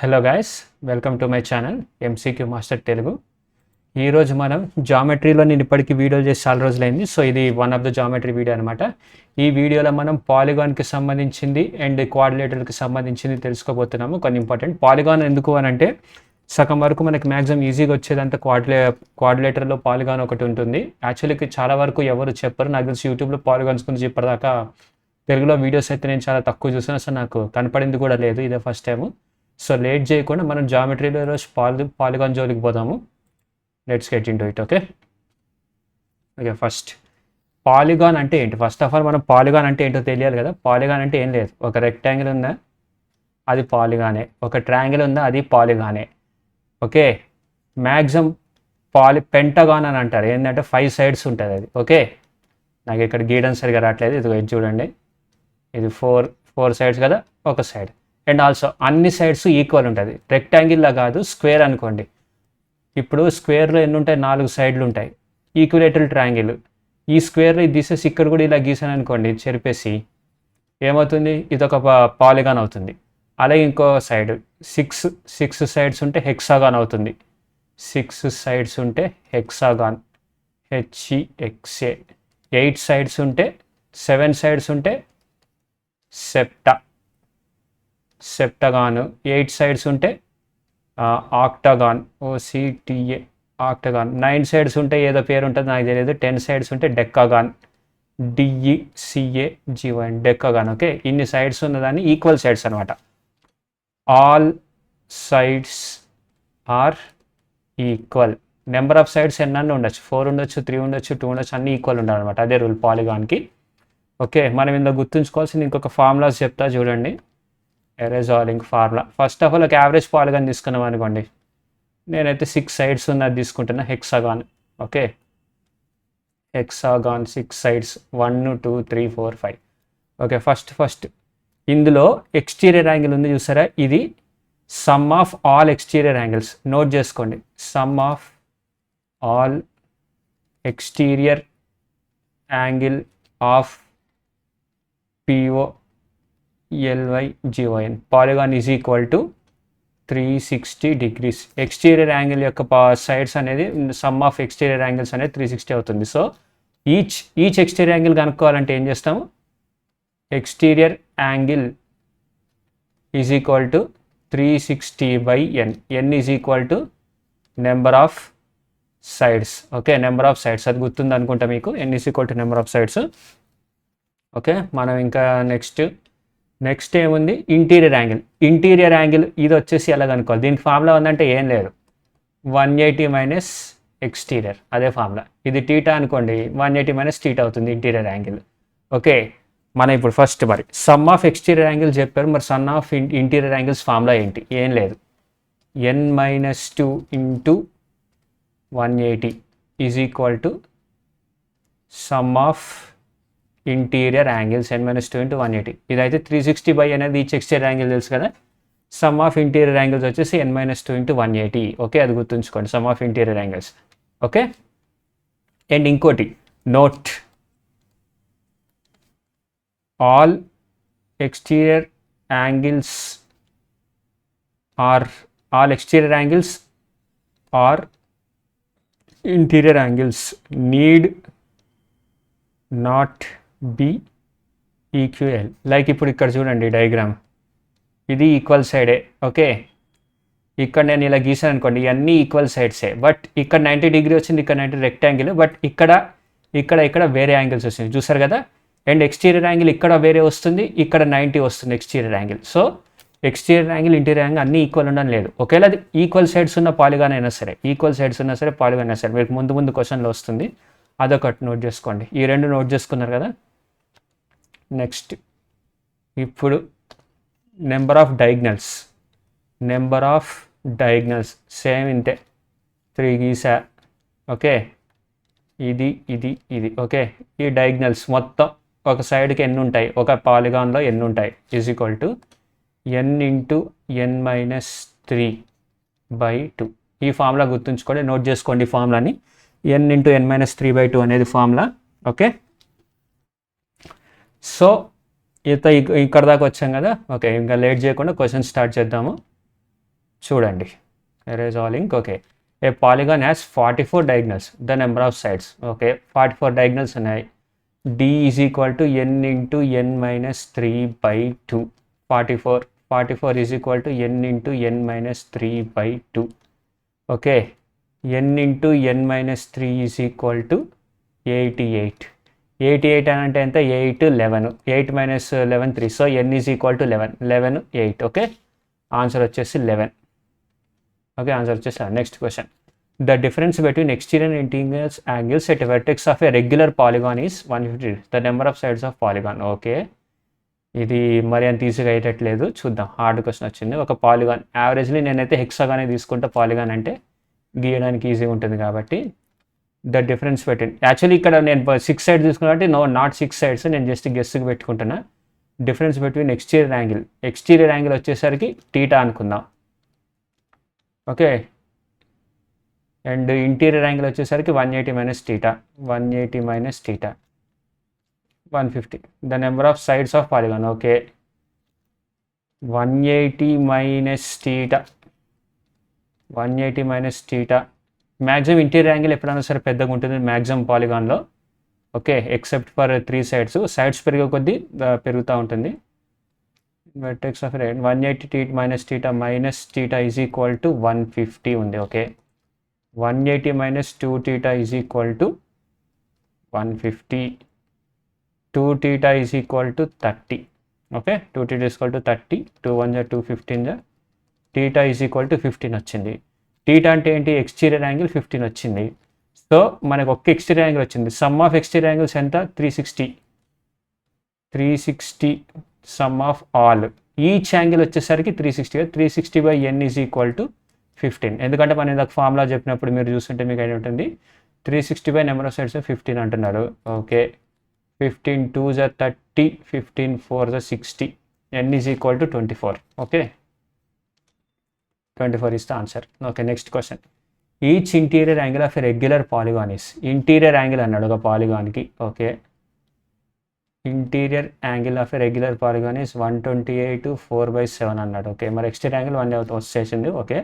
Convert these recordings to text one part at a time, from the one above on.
Hello guys, welcome to my channel MCQ master Telugu. ఈరోజు మనం జామెట్రీలో నేను ఇప్పటికీ వీడియోలు చేసి చాలా రోజులైంది. సో ఇది one of the geometry video అనమాట. ఈ వీడియోలో మనం పాలిగాన్కి సంబంధించింది అండ్ కోఆర్డినేటర్కి సంబంధించింది తెలుసుకోబోతున్నాము. కొన్ని ఇంపార్టెంట్ పాలిగాన్ ఎందుకు అని అంటే సగం వరకు మనకి మ్యాక్సిమం ఈజీగా వచ్చేదంతా కోఆర్డినేటర్లో పాలిగాన్ ఒకటి ఉంటుంది. యాక్చువల్గా చాలా వరకు ఎవరు చెప్పరు. నాకు తెలిసి యూట్యూబ్లో పాలిగాన్స్ గురించి ఇప్పటిదాకా తెలుగులో వీడియోస్ అయితే నేను చాలా తక్కువ చూసాను. సో నాకు కనపడింది కూడా లేదు, ఇదే ఫస్ట్ టైము. సో లేట్ చేయకుండా మనం జామెట్రీలో ఈరోజు పాలిగాన్ జోలికి పోదాము. Let's get into it. Okay, first polygon అంటే ఏంటి? ఫస్ట్ ఆఫ్ ఆల్ మనం పాలిగాన్ అంటే ఏంటో తెలియాలి కదా. పాలిగాన్ అంటే ఏం లేదు, ఒక రెక్టాంగిల్ ఉందా అది పాలిగానే, ఒక ట్రయాంగిల్ ఉందా అది పాలిగానే. ఓకే, మ్యాక్సిమం పెంటగాన్ అని అంటారు. ఏంటంటే 5 sides ఉంటుంది అది. ఓకే, నాకు ఇక్కడ గీయడం సరిగా రావట్లేదు. ఇది చూడండి, ఇది ఫోర్ sides కదా, ఒక సైడ్. అండ్ ఆల్సో అన్ని సైడ్స్ ఈక్వల్ ఉంటుంది. రెక్టాంగిల్లా కాదు, స్క్వేర్ అనుకోండి. ఇప్పుడు స్క్వేర్లో ఎన్ని ఉంటాయి? 4 సైడ్లు ఉంటాయి. ఈక్విలేటరల్ ట్రయాంగిల్, ఈ స్క్వేర్లో ఇది తీసేసి ఇక్కడ కూడా ఇలా గీసాను అనుకోండి, చెరిపేసి ఏమవుతుంది? ఇది ఒక పాలిగాన్ అవుతుంది. అలాగే ఇంకో సైడ్ సిక్స్ సైడ్స్ ఉంటే హెక్సాగాన్ అవుతుంది. 6 sides ఉంటే హెక్సాగాన్, HEXA. 8 sides ఉంటే 7 sides ఉంటే సెప్టగాన్. 8 sides ఉంటే ఆక్టగాన్, OCTA ఆక్టగాన్. 9 sides ఉంటే ఏదో పేరు ఉంటుంది, నాకు తెలియదు. 10 sides ఉంటే డెక్కాగాన్, DECAGY డెక్కాగాన్. ఓకే, ఇన్ని సైడ్స్ ఉన్నదాన్ని ఈక్వల్ సైడ్స్ అనమాట. All sides are equal. Number of sides ఎన్నన్నా ఉండొచ్చు, 4 ఉండొచ్చు, 3 ఉండొచ్చు, 2 ఉండొచ్చు, అన్నీ ఈక్వల్ ఉండాలన్నమాట. అదే రూల్ పాలిగాన్కి. ఓకే, మనం ఇందులో గుర్తుంచుకోవాల్సింది ఇంకొక ఫార్ములాస్ చెప్తా చూడండి. ఎరేజాలింగ్ ఫార్ములా. ఫస్ట్ ఆఫ్ ఆల్ ఒక యావరేజ్ పాలిగాన్ తీసుకున్నాం అనుకోండి, నేనైతే 6 sides ఉన్నది తీసుకుంటున్నా, hexagon. Okay, hexagon 6 sides, 1 2 3 4 5. Okay, first ఇందులో ఎక్స్టీరియర్ యాంగిల్ ఉంది చూసారా, ఇది sum of all exterior angles. Note చేసుకోండి, sum of all exterior angle of POLYGYN polygon is equal to 360 degrees. Exterior angle యొక్క సైడ్స్ అనేది సమ్ ఆఫ్ ఎక్స్టీరియర్ యాంగిల్స్ అనేది 360 అవుతుంది. So each exterior angle కనుక్కోవాలంటే ఏం చేస్తాము? Exterior angle is equal to 360/n. n is equal to number of sides. Okay, number of sides అది గుర్తుంది అనుకుంటా మీకు. n is equal to number of sides. Okay, మనం ఇంకా నెక్స్ట్ ఏముంది? Interior angle. ఇది వచ్చేసి ఎలా కనుక్కోవాలి? దీనికి ఫార్ములా ఉందంటే ఏం లేదు, 180 మైనస్ ఎక్స్టీరియర్, అదే ఫార్ములా. ఇది టీటా అనుకోండి, 180 మైనస్ టీటా అవుతుంది ఇంటీరియర్ యాంగిల్. ఓకే, మనం ఇప్పుడు ఫస్ట్ మరి సమ్ ఆఫ్ ఎక్స్టీరియర్ యాంగిల్ చెప్పారు, మరి some of interior angles formula ఏంటి? ఏం లేదు, n-2 into 180 is equal to sum of interior angles, n-2 into 180. ఇదైతే 360/n అనేది ఈచ్ ఎక్స్టీరియర్ యాంగిల్ తెలుసు కదా. సమ్ ఆఫ్ ఇంటీరియర్ యాంగిల్స్ వచ్చేసి n-2 ఇంటూ 180. ఓకే, అది గుర్తుంచుకోండి, sum of interior angles. Okay, and ఇంకోటి note, all exterior angles or interior angles need not be equal. Like ఇప్పుడు ఇక్కడ చూడండి డయాగ్రామ్, ఇది ఈక్వల్ సైడే. ఓకే, ఇక్కడ నేను ఇలా గీసాను అనుకోండి, ఇవన్నీ ఈక్వల్ సైడ్సే. బట్ ఇక్కడ 90 degree వచ్చింది, ఇక్కడ 90 రెక్టాంగిల్. బట్ ఇక్కడ వేరే యాంగిల్స్ వస్తుంది, చూసారు కదా. అండ్ ఎక్స్టీరియర్ యాంగిల్ ఇక్కడ వేరే వస్తుంది, ఇక్కడ 90 వస్తుంది exterior angle. So exterior angle interior angle అన్నీ ఈక్వల్ ఉండడం లేదు. ఒకవేళ అది ఈక్వల్ సైడ్స్ ఉన్న పాలిగాన్ అయినా సరే, పాలిగాన్ అయినా సరే మీకు ముందు క్వశ్చన్లో వస్తుంది. అదొకటి నోట్ చేసుకోండి. ఈ రెండు నోట్ చేసుకున్నారు కదా. నెక్స్ట్ ఇప్పుడు నెంబర్ ఆఫ్ డయాగ్నల్స్ సేమ్ ఇంతే, 3 గీసా. ఓకే, ఇది. ఓకే, ఈ డయాగ్నల్స్ మొత్తం ఒక సైడ్కి ఎన్ని ఉంటాయి, ఒక పాలిగాన్లో ఎన్ని ఉంటాయి, is equal to n into n-3/2. ఈ ఫార్ములా గుర్తుంచుకోండి, నోట్ చేసుకోండి ఈ ఫార్ములాని. n ఇంటూ n-3/2 అనేది ఫార్ములా. ఓకే, సో ఇక్కడ దాకా వచ్చాం కదా. ఓకే, ఇంకా లేట్ చేయకుండా క్వశ్చన్ స్టార్ట్ చేద్దాము. చూడండి, erase all ink. Okay, A polygon has 44 diagonals, the number of sides. Okay, 44 diagonals ఉన్నాయి. d is equal to n into n minus 3/2. 44 is equal to n into n minus 3/2. Okay, n into n minus 3 is equal to 88. 88 అని అంటే ఎంత? 8 11, 8 minus 11 3. So n is equal to 11, 11 8. Okay, answer వచ్చేసి 11. Okay, answer వచ్చేసి next question. The difference between exterior and interior angles at vertex of a regular polygon is 150. The number of sides of polygon. Okay, ఇది మరి అంత ఈజీగా అయ్యేటట్లేదు, చూద్దాం. Hard question వచ్చింది. ఒక polygon యావరేజ్లీ నేనైతే హెక్సాగానే తీసుకుంటా, పాలిగాన్ అంటే గీయడానికి ఈజీ ఉంటుంది కాబట్టి. ద డిఫరెన్స్ బిట్వీన్, యాక్చువల్లీ ఇక్కడ నేను 6 సైడ్స్ తీసుకున్నా కాబట్టి నాట్ 6 సైడ్స్, నేను జస్ట్ గెస్ట్కి పెట్టుకుంటున్నా. డిఫరెన్స్ బిట్వీన్ ఎక్స్టీరియర్ యాంగిల్ వచ్చేసరికి టీటా అనుకుందాం. ఓకే, అండ్ ఇంటీరియర్ యాంగిల్ వచ్చేసరికి 180 minus theta, 180 minus theta 150. The number of sides of polygon. Okay, 180 minus theta, 180 minus theta. Maximum interior angle ఎప్పుడైనా సరే పెద్దగా ఉంటుంది మ్యాక్సిమం పాలిగాన్లో. Okay, except for 3 sides. Sides పెరిగే కొద్దీ పెరుగుతూ ఉంటుంది. Vertex of 180 minus theta is equal to 150 ఉంది. Okay, 180 minus 2 theta is equal to 150. 2 theta is equal to 30. Okay, 2 theta is equal to 30. 2 1 జా 2, 15 జా. టీటా ఈజ్ ఈక్వల్ టు 15 వచ్చింది. Theta అంటే ఏంటి? ఎక్స్టీరియర్ యాంగిల్ 15 వచ్చింది. సో మనకు ఒక్క ఎక్స్టీరియర్ యాంగిల్ వచ్చింది. సమ్ ఆఫ్ ఎక్స్టీరియర్ యాంగిల్స్ ఎంత? 360. 360 sum of all. Each angle వచ్చేసరికి 360. 360 by n is equal to 15. ఎందుకంటే మనం ఇందాక ఫార్ములా చెప్పినప్పుడు మీరు చూస్తుంటే మీకు అయిన ఉంటుంది 360 బై నెంబర్ ఆఫ్ సైడ్స్ 15 అంటున్నాడు. ఓకే, 15 2 జా 30, 15 4 జా 60. n is equal to 24. Okay, 24 is the answer. Okay, next question. Each interior angle of a regular polygon is, interior angle అన్నాడు ఒక పాలిగాన్కి. Okay, interior angle of a regular polygon is 128 4/7 అన్నాడు. Okay, మరి exterior angle 1 వచ్చేసింది. Okay,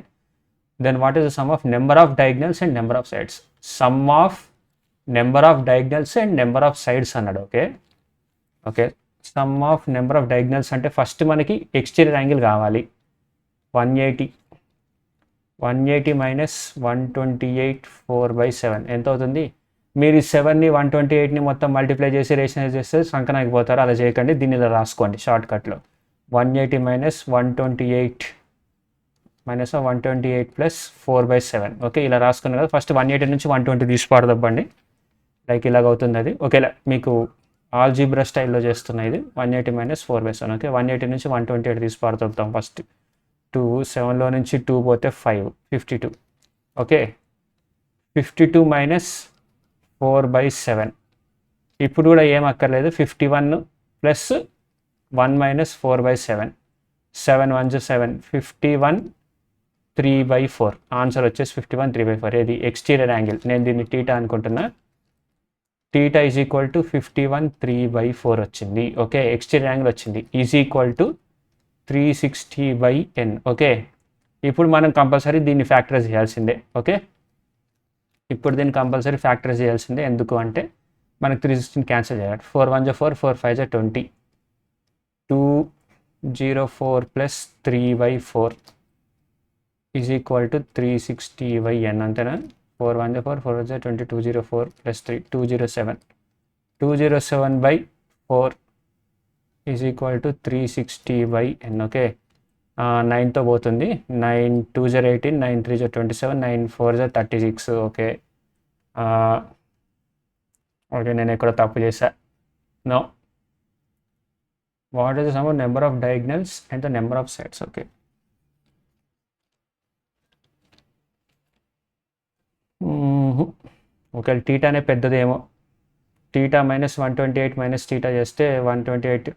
then what is the sum of number of diagonals and number of sides? Sum of number of diagonals and number of sides అన్నాడు. Okay, okay, sum of number of diagonals అంటే first మనకి exterior angle కావాలి. 180 minus 128 4/7 ఎంత అవుతుంది? మీరు ఈ 7ని 128ని మొత్తం multiply చేసి రేషనలైజ్ చేస్తే సంకనాకి పోతారు. అలా చేయకండి, దీన్ని ఇలా రాసుకోండి షార్ట్కట్లో. 180 మైనస్ 128 మైనస్ 128 ప్లస్ 4/7. ఓకే, ఇలా రాసుకున్నారు కదా. ఫస్ట్ 180 నుంచి 120 తీసి పారదబ్బండి, లైక్ ఇలాగ అవుతుంది అది. ఓకేలా మీకు ఆల్జీబ్రా స్టైల్లో చేస్తున్నా ఇది. 180 మైనస్ 4/7. ఓకే, 180 నుంచి 128 తీసి పారదొబ్బుతాం. ఫస్ట్ 2, 7లో నుంచి 2 పోతే 5, 52. Okay, 52 minus 4/7. ఇప్పుడు కూడా ఏం అక్కర్లేదు, 51 ప్లస్ 1 మైనస్ 4/7. 7 1 7, 51 3/4. ఆన్సర్ వచ్చేసి 51 3/4. ఏది? Exterior angle. నేను దీన్ని టీటా అనుకుంటున్నా. టీటా ఈజ్ ఈక్వల్ టు 51 3/4 వచ్చింది. ఓకే, ఎక్స్టీరియర్ యాంగిల్ వచ్చింది. Is equal to 360/n. Okay, ఇప్పుడు మనం కంపల్సరీ దీన్ని ఫ్యాక్టరైజ్ చేయాల్సిందే. ఓకే, ఇప్పుడు దీన్ని కంపల్సరీ ఫ్యాక్టరైజ్ చేయాల్సిందే. ఎందుకు అంటే మనకు 360 క్యాన్సిల్ చేయాలి. 4 1 జా 4, 4 5 జా 20. 204 plus 3/4 is equal to 360/n. అంతేనా? 4 1 జా 4, 4 జా 20, 204 plus 3 207. 207/4 is equal to 360/n. Okay, 9తో పోతుంది. 9 2 జా 18, 9 3 జా 27, 9 4 జా 36. ఓకే, ఓకే, నేను ఎక్కడ తప్పు చేశా. No, what is the sum of number of diagonals and the number of sides? Okay, ఒకవేళ టీటానే పెద్దదేమో. టీటా మైనస్ 128 మైనస్ టీటా చేస్తే 128.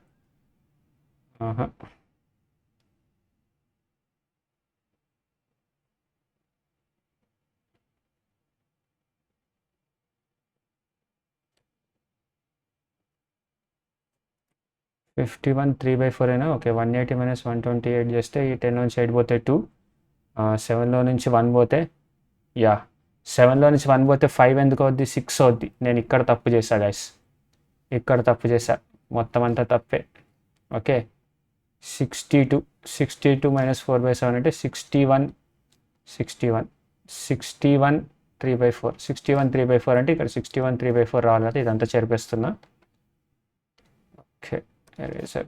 51 3/4 అయినా. ఓకే, 180 మైనస్ 128 చేస్తే ఈ 10 నుంచి 8 పోతే 2. 7లో నుంచి 1 పోతే యా 7లో నుంచి 1 పోతే 5 ఎందుకు అవుద్ది 6 అవుద్ది. నేను ఇక్కడ తప్పు చేశా గైస్, ఇక్కడ తప్పు చేశా, మొత్తం అంతా తప్పే. ఓకే 62 మైనస్ 4/7 అంటే 61 3/4 61 3/4 అంటే ఇక్కడ 61 3/4 రావాలి కదా. ఇదంతా చెరిపేస్తున్నా. Okay eraser.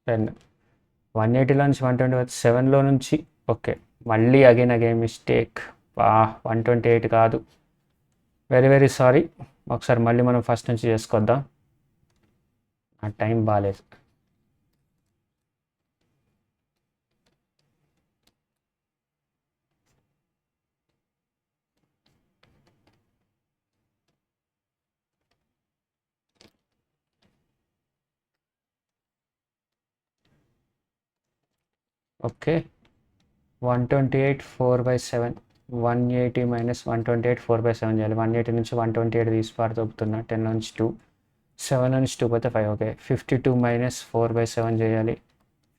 టెన్ 180లో నుంచి 120 7లో నుంచి ఓకే మళ్ళీ అగైన్ మిస్టేక్. 128 కాదు, వెరీ సారీ. ఒకసారి మళ్ళీ మనం ఫస్ట్ నుంచి చేసుకొద్దాం. ఆ టైం బాగాలేదు. ఓకే 128 4/7 180 మైనస్ 128 4/7 చేయాలి. 180 నుంచి 128 తీసి పారుతొప్పుతున్నా. 10 నుంచి 2 7 నుంచి 2 పోతే 5. ఓకే 52 మైనస్ 4/7 చేయాలి.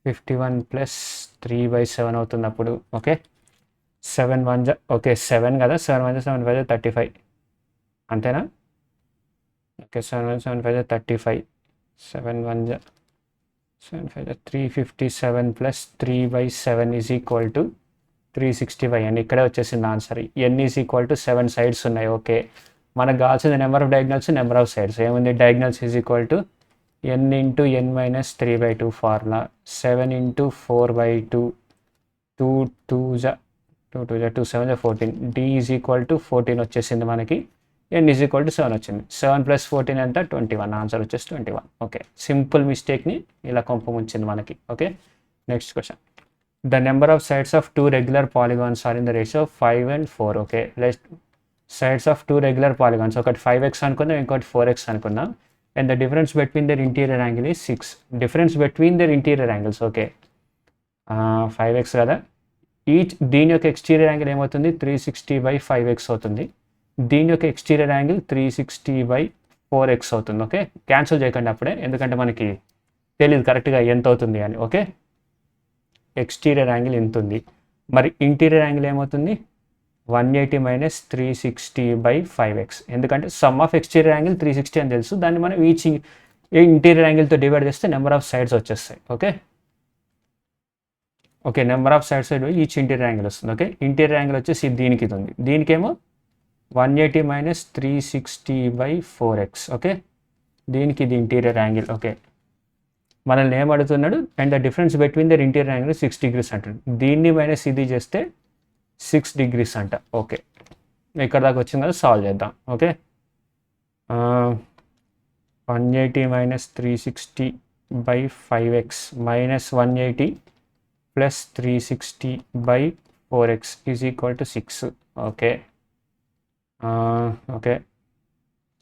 51 ప్లస్ 3/7 అవుతుంది అప్పుడు. ఓకే 7 1 ఓకే 7 కదా, 7 1 7 5 35 అంతేనా. Okay 7 1 7 5 35 7 1 7 5 357 plus 3/7 is equal to 365 అని ఇక్కడే వచ్చేసింది answer. N is equal to 7 sides ఉన్నాయి. ఓకే మనకు కావాల్సింది number of diagonals, number of sides. ఏముంది diagonals is equal to n into n minus 3/2 formula. 7 into 4/2 2 2 2 7 14 d is equal to 14 వచ్చేసింది మనకి. n is equal to 7 వచ్చింది. 7 plus 14 ఎంత 21. Answer వచ్చేసి 21. Okay simple మిస్టేక్ని ఇలా కొంప ముంచింది మనకి. Okay next question. The number of sides of two regular polygons are in the ratio of 5 and 4. Okay, let's sides of two regular polygons. ఒకటి 5x అనుకుందాం, ఇంకోటి 4x అనుకుందాం. And the difference between their interior angle is 6. Difference between their interior angles. Okay 5x కదా, దీని యొక్క exterior angle ఏమవుతుంది 360/5x అవుతుంది. దీని యొక్క ఎక్స్టీరియర్ యాంగిల్ 360/4x అవుతుంది. ఓకే క్యాన్సిల్ చేయకండి అప్పుడే, ఎందుకంటే మనకి తెలియదు కరెక్ట్గా ఎంత అవుతుంది అని. ఓకే ఎక్స్టీరియర్ యాంగిల్ ఎంత ఉంది, మరి ఇంటీరియర్ యాంగిల్ ఏమవుతుంది 180 మైనస్ 360/5x. ఎందుకంటే సమ్ ఆఫ్ ఎక్స్టీరియర్ యాంగిల్ 360 అని తెలుసు, దాన్ని మనం ఈచ్ ఇంటీరియర్ యాంగిల్తో డివైడ్ చేస్తే నెంబర్ ఆఫ్ సైడ్స్ వచ్చేస్తాయి. Okay number of sides each interior angle వస్తుంది. ఓకే ఇంటీరియర్ యాంగిల్ వచ్చేసి దీనికి ఇది ఉంది, దీనికేమో 180 మైనస్ 360/4x. ఓకే దీనికి ఇది ఇంటీరియర్ యాంగిల్. ఓకే మనల్ని ఏం అడుగుతున్నాడు, and the difference between their interior angle 6 degrees అంటాడు. దీన్ని మైనస్ ఇది చేస్తే 6 degrees అంట. ఓకే ఇక్కడ దాకా వచ్చింది కదా, సాల్వ్ చేద్దాం. Okay 180 minus 360/5x minus 180 plus 360/4x is equal to 6. Okay okay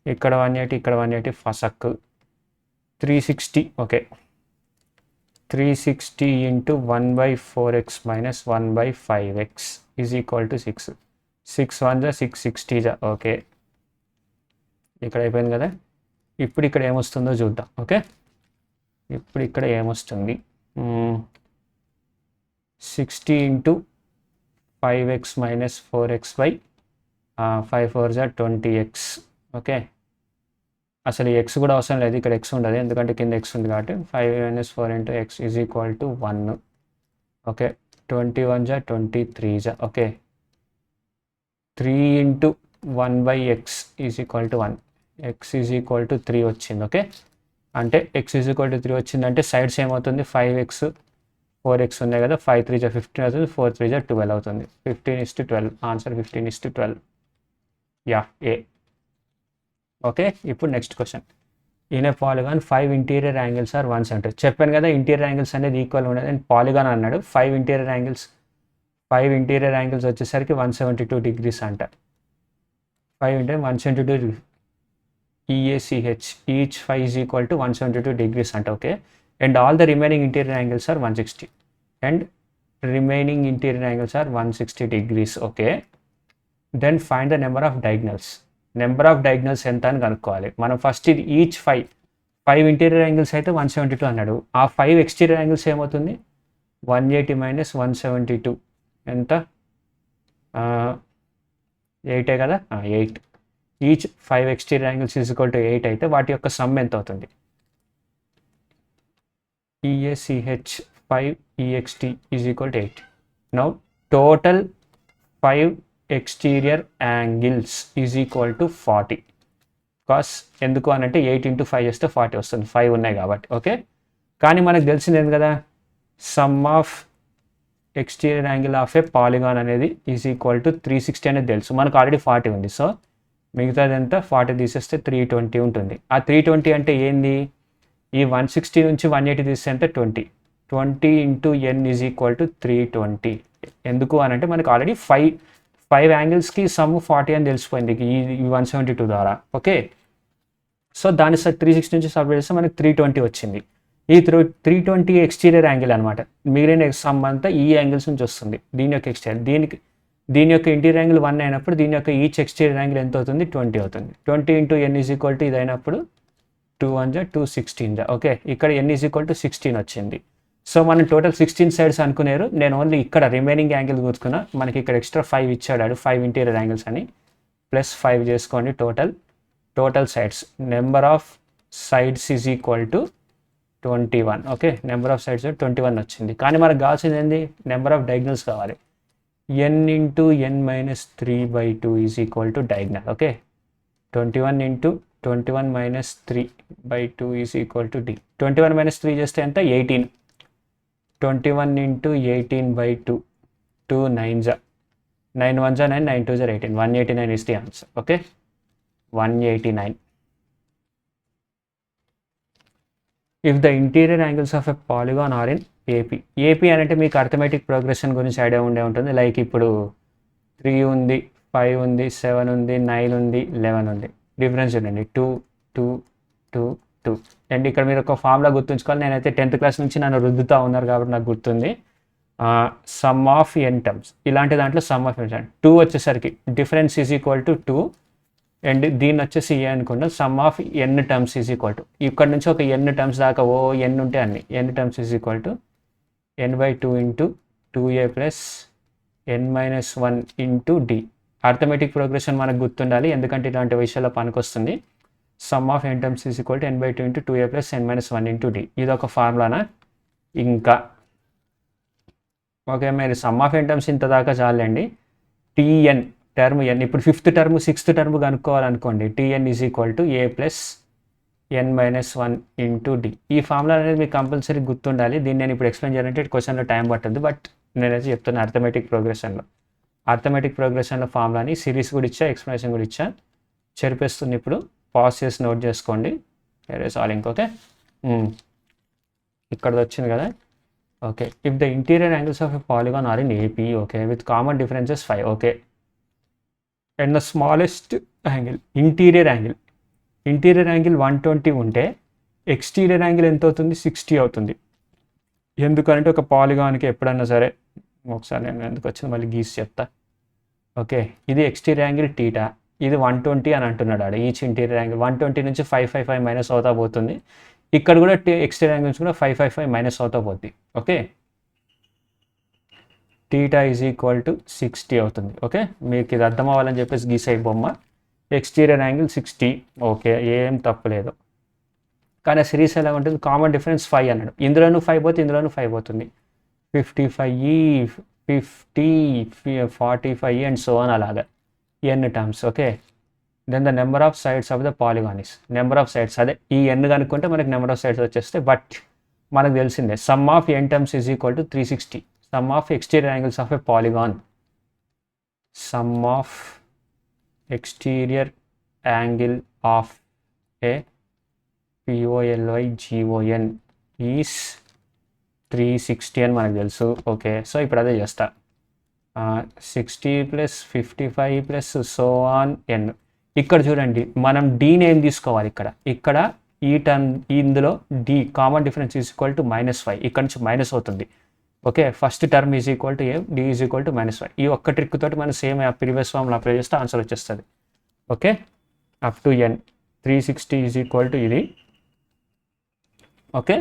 ఇక్కడ 180 ఇక్కడ 180 ఫసక్ 360. Okay 360 into 1/4x minus 1/5x is equal to 6. 6 1 660. Okay ఇక్కడ అయిపోయింది కదా. ఇప్పుడు ఇక్కడ ఏమొస్తుందో చూద్దాం. ఓకే ఇప్పుడు ఇక్కడ ఏమొస్తుంది 60 into 5x minus 4x/5 4 20x. Okay అసలు ఎక్స్ కూడా అవసరం లేదు, ఇక్కడ ఎక్స్ ఉండదు ఎందుకంటే కింద ఎక్స్ ఉంది కాబట్టి. 5 - 4 × x is equal to 1. Okay 21 23. Okay 3 into 1/x is equal to 1. X is equal to 3 వచ్చింది. ఓకే అంటే ఎక్స్ ఈజ్ ఈక్వల్ టు 3 వచ్చిందంటే సైడ్స్ ఏమవుతుంది 5x 4x ఉన్నాయి కదా, 5 3 15 అవుతుంది, 4 3 12 అవుతుంది. 15:12 ఆన్సర్ 15:12. Yeah A. ఓకే ఇప్పుడు next question. In a polygon 5 interior angles are 170. చెప్పాను కదా ఇంటీరియర్ యాంగిల్స్ అనేది ఈక్వల్ ఉండదు అండ్ పాలిగాన్ అన్నాడు. 5 ఇంటీరియర్ యాంగిల్స్ వచ్చేసరికి 172 degrees అంట. 5 అంటే 172 degrees. EACH each 5 is equal to 172 degrees అంట. Okay and all the remaining interior angles are 160 and remaining interior angles are 160 degrees. Okay then find the number of diagonals. Number of diagonals ఎంత అని కనుక్కోవాలి. మనం first ఇది each 5 interior angles అయితే 172 అన్నాడు. ఆ 5 exterior angles ఏమవుతుంది, 180 మైనస్ 172 ఎంత, 8 కదా, 8. Each 5 exterior angles is equal to 8 అయితే వాటి యొక్క సమ్ ఎంత అవుతుంది, EACH 5 EXT is equal to 8. Now total 5 exterior angles is equal to 40. Cos ఎందుకు అని అంటే 8 into 5 చేస్తే 40 వస్తుంది, 5 ఉన్నాయి కాబట్టి. ఓకే, కానీ మనకు తెలిసింది ఏంది కదా, some of exterior angle of A polygon అనేది ఈజ్ ఈక్వల్ టు 360 అనేది తెలుసు మనకు, ఆల్రెడీ 40 ఉంది. సో మిగతాది ఎంత, 40 తీసేస్తే 320 ఉంటుంది. ఆ 320 అంటే ఏంది, ఈ 160 నుంచి 180 తీస్తే అంటే 20 into n is equal to 320. ఎందుకు అని అంటే మనకు ఆల్రెడీ 5 యాంగిల్స్కి సమ్ 40 అని తెలిసిపోయింది ఈ 172 ద్వారా. ఓకే, సో దాని 360 నుంచి సబ్ట్రాక్ట్ చేస్తే మనకి 320 వచ్చింది. ఈ 320 ఎక్స్టీరియర్ యాంగిల్ అనమాట. మిగిలిన సమ్ అంతా ఈ యాంగిల్స్ నుంచి వస్తుంది. దీని యొక్క ఎక్స్టీరియర్, దీని యొక్క ఇంటీరియర్ యాంగిల్ 1 అయినప్పుడు దీని యొక్క ఈచ్ ఎక్స్టీరియర్ యాంగిల్ ఎంత అవుతుంది, 20 అవుతుంది. 20 into n is equal to ఇది అయినప్పుడు 2 1 216. ఓకే, ఇక్కడ n ఈజ్ ఈక్వల్ టు 16 వచ్చింది. సో మనం టోటల్ 16 సైడ్స్ అనుకున్నారు. నేను ఓన్లీ ఇక్కడ రిమైనింగ్ యాంగిల్ కూర్చుకున్నా. మనకి ఇక్కడ ఎక్స్ట్రా 5 ఇచ్చాడు, 5 ఇంటీరియర్ యాంగిల్స్ అని, ప్లస్ 5 చేసుకోండి. Total sides, number of sides is equal to 21. Okay, number of sides 21 వచ్చింది. కానీ మనకు కావాల్సింది ఏంది, నెంబర్ ఆఫ్ డయాగ్నల్స్ కావాలి. n into n minus 3/2 is equal to diagonal. Okay, 21 into 21 minus 3/2 is equal to d. 21 minus 3 చేస్తే ఎంత, 18. 21 into 18/2, 2 9s, 9 1s 9, 9 2s 18. 189 is the answer. Okay, 189. If the interior angles of a polygon are in AP అంటే మీకు arithmetic progression గురించి idea ఉంటుంది. Like ఇప్పుడు 3 ఉంది, 5 ఉంది, 7 ఉంది, 9 ఉంది, 11 ఉంది. డిఫరెన్స్ చూడండి, 2 2 2 2. అండ్ ఇక్కడ మీరు ఒక ఫార్ములా గుర్తుంచుకోవాలి. నేనైతే 10th క్లాస్ నుంచి నన్ను రుద్దుతూ ఉన్నారు కాబట్టి నాకు గుర్తుంది. సమ్ ఆఫ్ ఎన్ టర్మ్స్, ఇలాంటి దాంట్లో సమ్ ఆఫ్ ఎన్ 2 వచ్చేసరికి difference is equal to 2. And దీన్ని వచ్చేసి ఏ అనుకుంటాం, sum of n terms is equal to, ఇక్కడ నుంచి ఒక ఎన్ టర్మ్స్ దాకా ఎన్ ఉంటే అన్ని n terms is equal to n/2 into 2a plus n-1 into d. Arithmetic progression మనకు గుర్తుండాలి, ఎందుకంటే ఇలాంటి విషయాల్లో పనికొస్తుంది. Sum of n terms is equal to n/2 into 2a plus n-1 into d. ఇది ఒక ఫార్ములానా. ఇంకా ఓకే, మీరు సమ్ ఆఫ్ n టర్మ్స్ ఇంత దాకా చాలండి. tn టర్మ్ n, ఇప్పుడు 5th టర్మ్ 6th టర్మ్ కనుక్కోవాలనుకోండి, tn is equal to a plus n-1 into d. ఈ ఫార్ములా అనేది మీకు కంపల్సరీ గుర్తుండాలి. దీన్ని నేను ఇప్పుడు ఎక్స్ప్లెయిన్ చేయాలంటే క్వశ్చన్లో టైం పడుతుంది, బట్ నేనైతే చెప్తాను. అర్థమెటిక్ ప్రోగ్రెషన్లో ఫార్ములాని సిరీస్ కూడా ఇచ్చా, ఎక్స్ప్లెనేషన్ కూడా ఇచ్చా, చెరిపేస్తుంది. ఇప్పుడు పాజ్ చేసి నోట్ చేసుకోండి. సాల్వింగ్. ఓకే, ఇక్కడ వచ్చింది కదా. Okay, if the interior angles of a polygon are in AP, okay, with common differences 5. Okay, and the smallest angle, interior angle 120 ఉంటే ఎక్స్టీరియర్ యాంగిల్ ఎంత అవుతుంది, 60 అవుతుంది. ఎందుకంటే ఒక పాలిగాన్కి ఎప్పుడన్నా సరే, ఒకసారి నేను ఎందుకు వచ్చింది మళ్ళీ గీసి చెప్తా. ఓకే, ఇది ఎక్స్టీరియర్ యాంగిల్ θ, ఇది 120 అని అంటున్నాడు ఆడ. ఈచ్ ఇంటీరియర్ యాంగిల్ 120 నుంచి 555 మైనస్ అవుతా పోతుంది. ఇక్కడ కూడా ఎక్స్టీరియర్ యాంగిల్స్ కూడా 555 మైనస్ అవుతా పోతుంది. ఓకే, θ ఈజ్ ఈక్వల్ టు 60 అవుతుంది. ఓకే, మీకు ఇది అర్థం అవ్వాలని చెప్పేసి గీసే బొమ్మ. Exterior angle 60. ఓకే, ఏం తప్పలేదు. కానీ సిరీస్ ఎలా ఉంటుంది, కామన్ డిఫరెన్స్ 5 అన్నాడు. ఇందులోనూ 5 పోతే ఇందులోనూ 5 పోతుంది. 55 50 45 అండ్ సో ఆన్, అలాగా n terms. Okay, then the number of sides of the polygon is, number of sides, అదే ఈ n కనుక్కుంటే మనకి నెంబర్ ఆఫ్ సైడ్స్ వచ్చేస్తే. బట్ మనకు తెలిసిందే sum of n terms is equal to 360. Sum of exterior angles of a polygon, sum of exterior angle of a POLYGON is 360 అని మనకు తెలుసు. ఓకే, సో ఇప్పుడు అదే చేస్తా. 60 + 55 + సో ఆన్ n. ఇక్కడ చూడండి, మనం డీని ఏం తీసుకోవాలి, ఇక్కడ ఈ టర్మ్, ఇందులో d common difference is equal to -5. ఇక్కడ నుంచి మైనస్ అవుతుంది. Okay, first term is equal to a, d is equal to -5. ఈ ఒక్క ట్రిక్ తోటి మనం సేమ్ ప్రీవియస్ ఫార్ములా అప్లై చేస్తే ఆన్సర్ వచ్చేస్తుంది. Okay, up to n 360 is equal to ఇది. Okay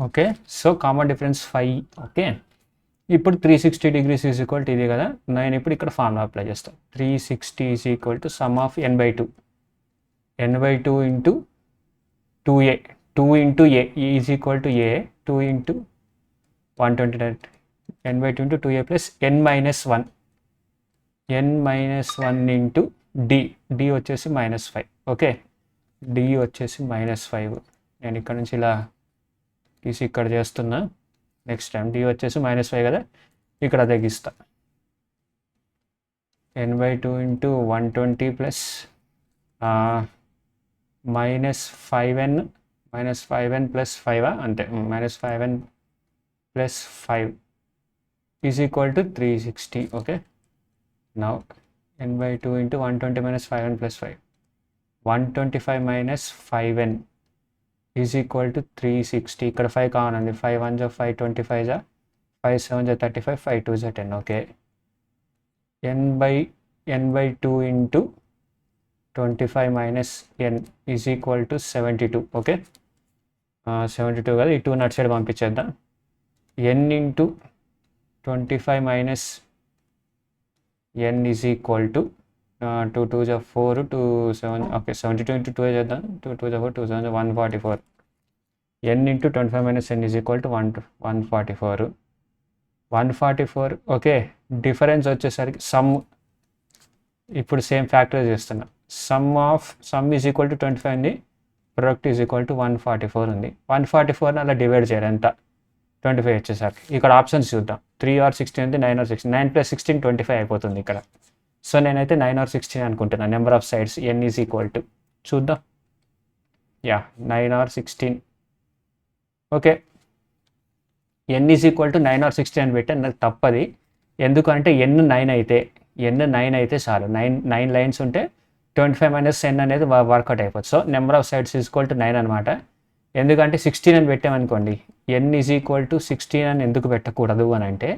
okay, so common difference 5. Okay, ఇప్పుడు 360 degrees is equal to ఇది కదా. నేను ఇప్పుడు ఇక్కడ ఫార్ములా అప్లై చేస్తాను. 360 is equal to sum of n/2 into 2a, 2 into a is equal to a, 2 into 129 n/2 into 2a plus n-1 into d వచ్చేసి -5. Okay, d వచ్చేసి -5. నేను ఇక్కడ నుంచి ఇలా తీసి ఇక్కడ చేస్తున్నా. నెక్స్ట్ టైం d వచ్చేసి -5 కదా, ఇక్కడ తగ్గిస్తా. n/2 into 120 plus -5n plus 5 అంతే, -5n plus 5 is equal to 360. Okay, now n/2 into 120 minus 5n plus 5, 125 minus 5n is equal to 360. ఇక్కడ 5 కావాలండి. 5 1 జా 5, 25 జా 5 7 జా 35, 5 2 జా 10. Okay, n/2 into 25 minus n is equal to 72. Okay, 72 కదా, ఈ 2 అటు సైడ్ పంపించేద్దాం. n into 25 minus n is equal to 2 2 జా 4, 2 7. ఓకే, 72 ఇంటూ 2 చేద్దాం. 2 2 జా 4, 2 7 జా 144. n into 25 minus n is equal to 144. Okay, difference వచ్చేసరికి సమ్, ఇప్పుడు సేమ్ ఫ్యాక్టర్ చేస్తున్నా. సమ్ ఈజ్ ఈక్వల్ టు 25 ఉంది, ప్రొడక్ట్ ఈజ్ ఈక్వల్ టు 144 ఉంది. 144ని అలా డివైడ్ చేయాలి ఎంత, 25 వచ్చేసరికి. ఇక్కడ ఆప్షన్స్ చూద్దాం. 3 or 16 ఉంది, 9 or 16. 9 + 16 25 అయిపోతుంది ఇక్కడ. సో నేనైతే 9 or 16 అనుకుంటున్నాను. Number of sides n is equal to, చూద్దాం. 9 or 16. Okay, n is equal to 9 or 16 అని పెట్టాను. నాకు తప్పది, ఎందుకంటే n 9 అయితే చాలు. 9 లైన్స్ ఉంటే 25 minus n అనేది వర్కౌట్ అయిపోతుంది. So number of sides is equal to 9 అనమాట. ఎందుకంటే 16 అని పెట్టామనుకోండి, n ఈజ్ ఈక్వల్ టు 16 అని ఎందుకు పెట్టకూడదు అని అంటే,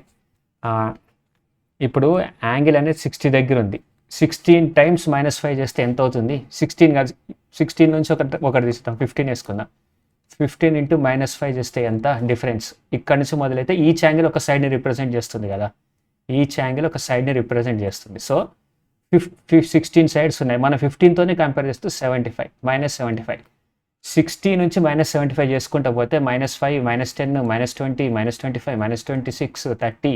ఇప్పుడు యాంగిల్ అనేది 60 దగ్గర ఉంది. 16 times -5 చేస్తే ఎంత అవుతుంది? 16 కాదు, 16 నుంచి ఒకటి తీస్తాం, 15 వేసుకుందాం. 15 ఇంటూ -5 చేస్తే ఎంత డిఫరెన్స్? ఇక్కడ నుంచి మొదలైతే ఈచ్ యాంగిల్ ఒక సైడ్ని రిప్రజెంట్ చేస్తుంది కదా, ఈచ్ యాంగిల్ ఒక సైడ్ని రిప్రజెంట్ చేస్తుంది. సో 16 సైడ్స్ ఉన్నాయి. మనం 15తోనే కంపేర్ చేస్తే 75 -75. 60 నుంచి -75 చేసుకుంటూ పోతే -5 -10 -20 -25 -26 30.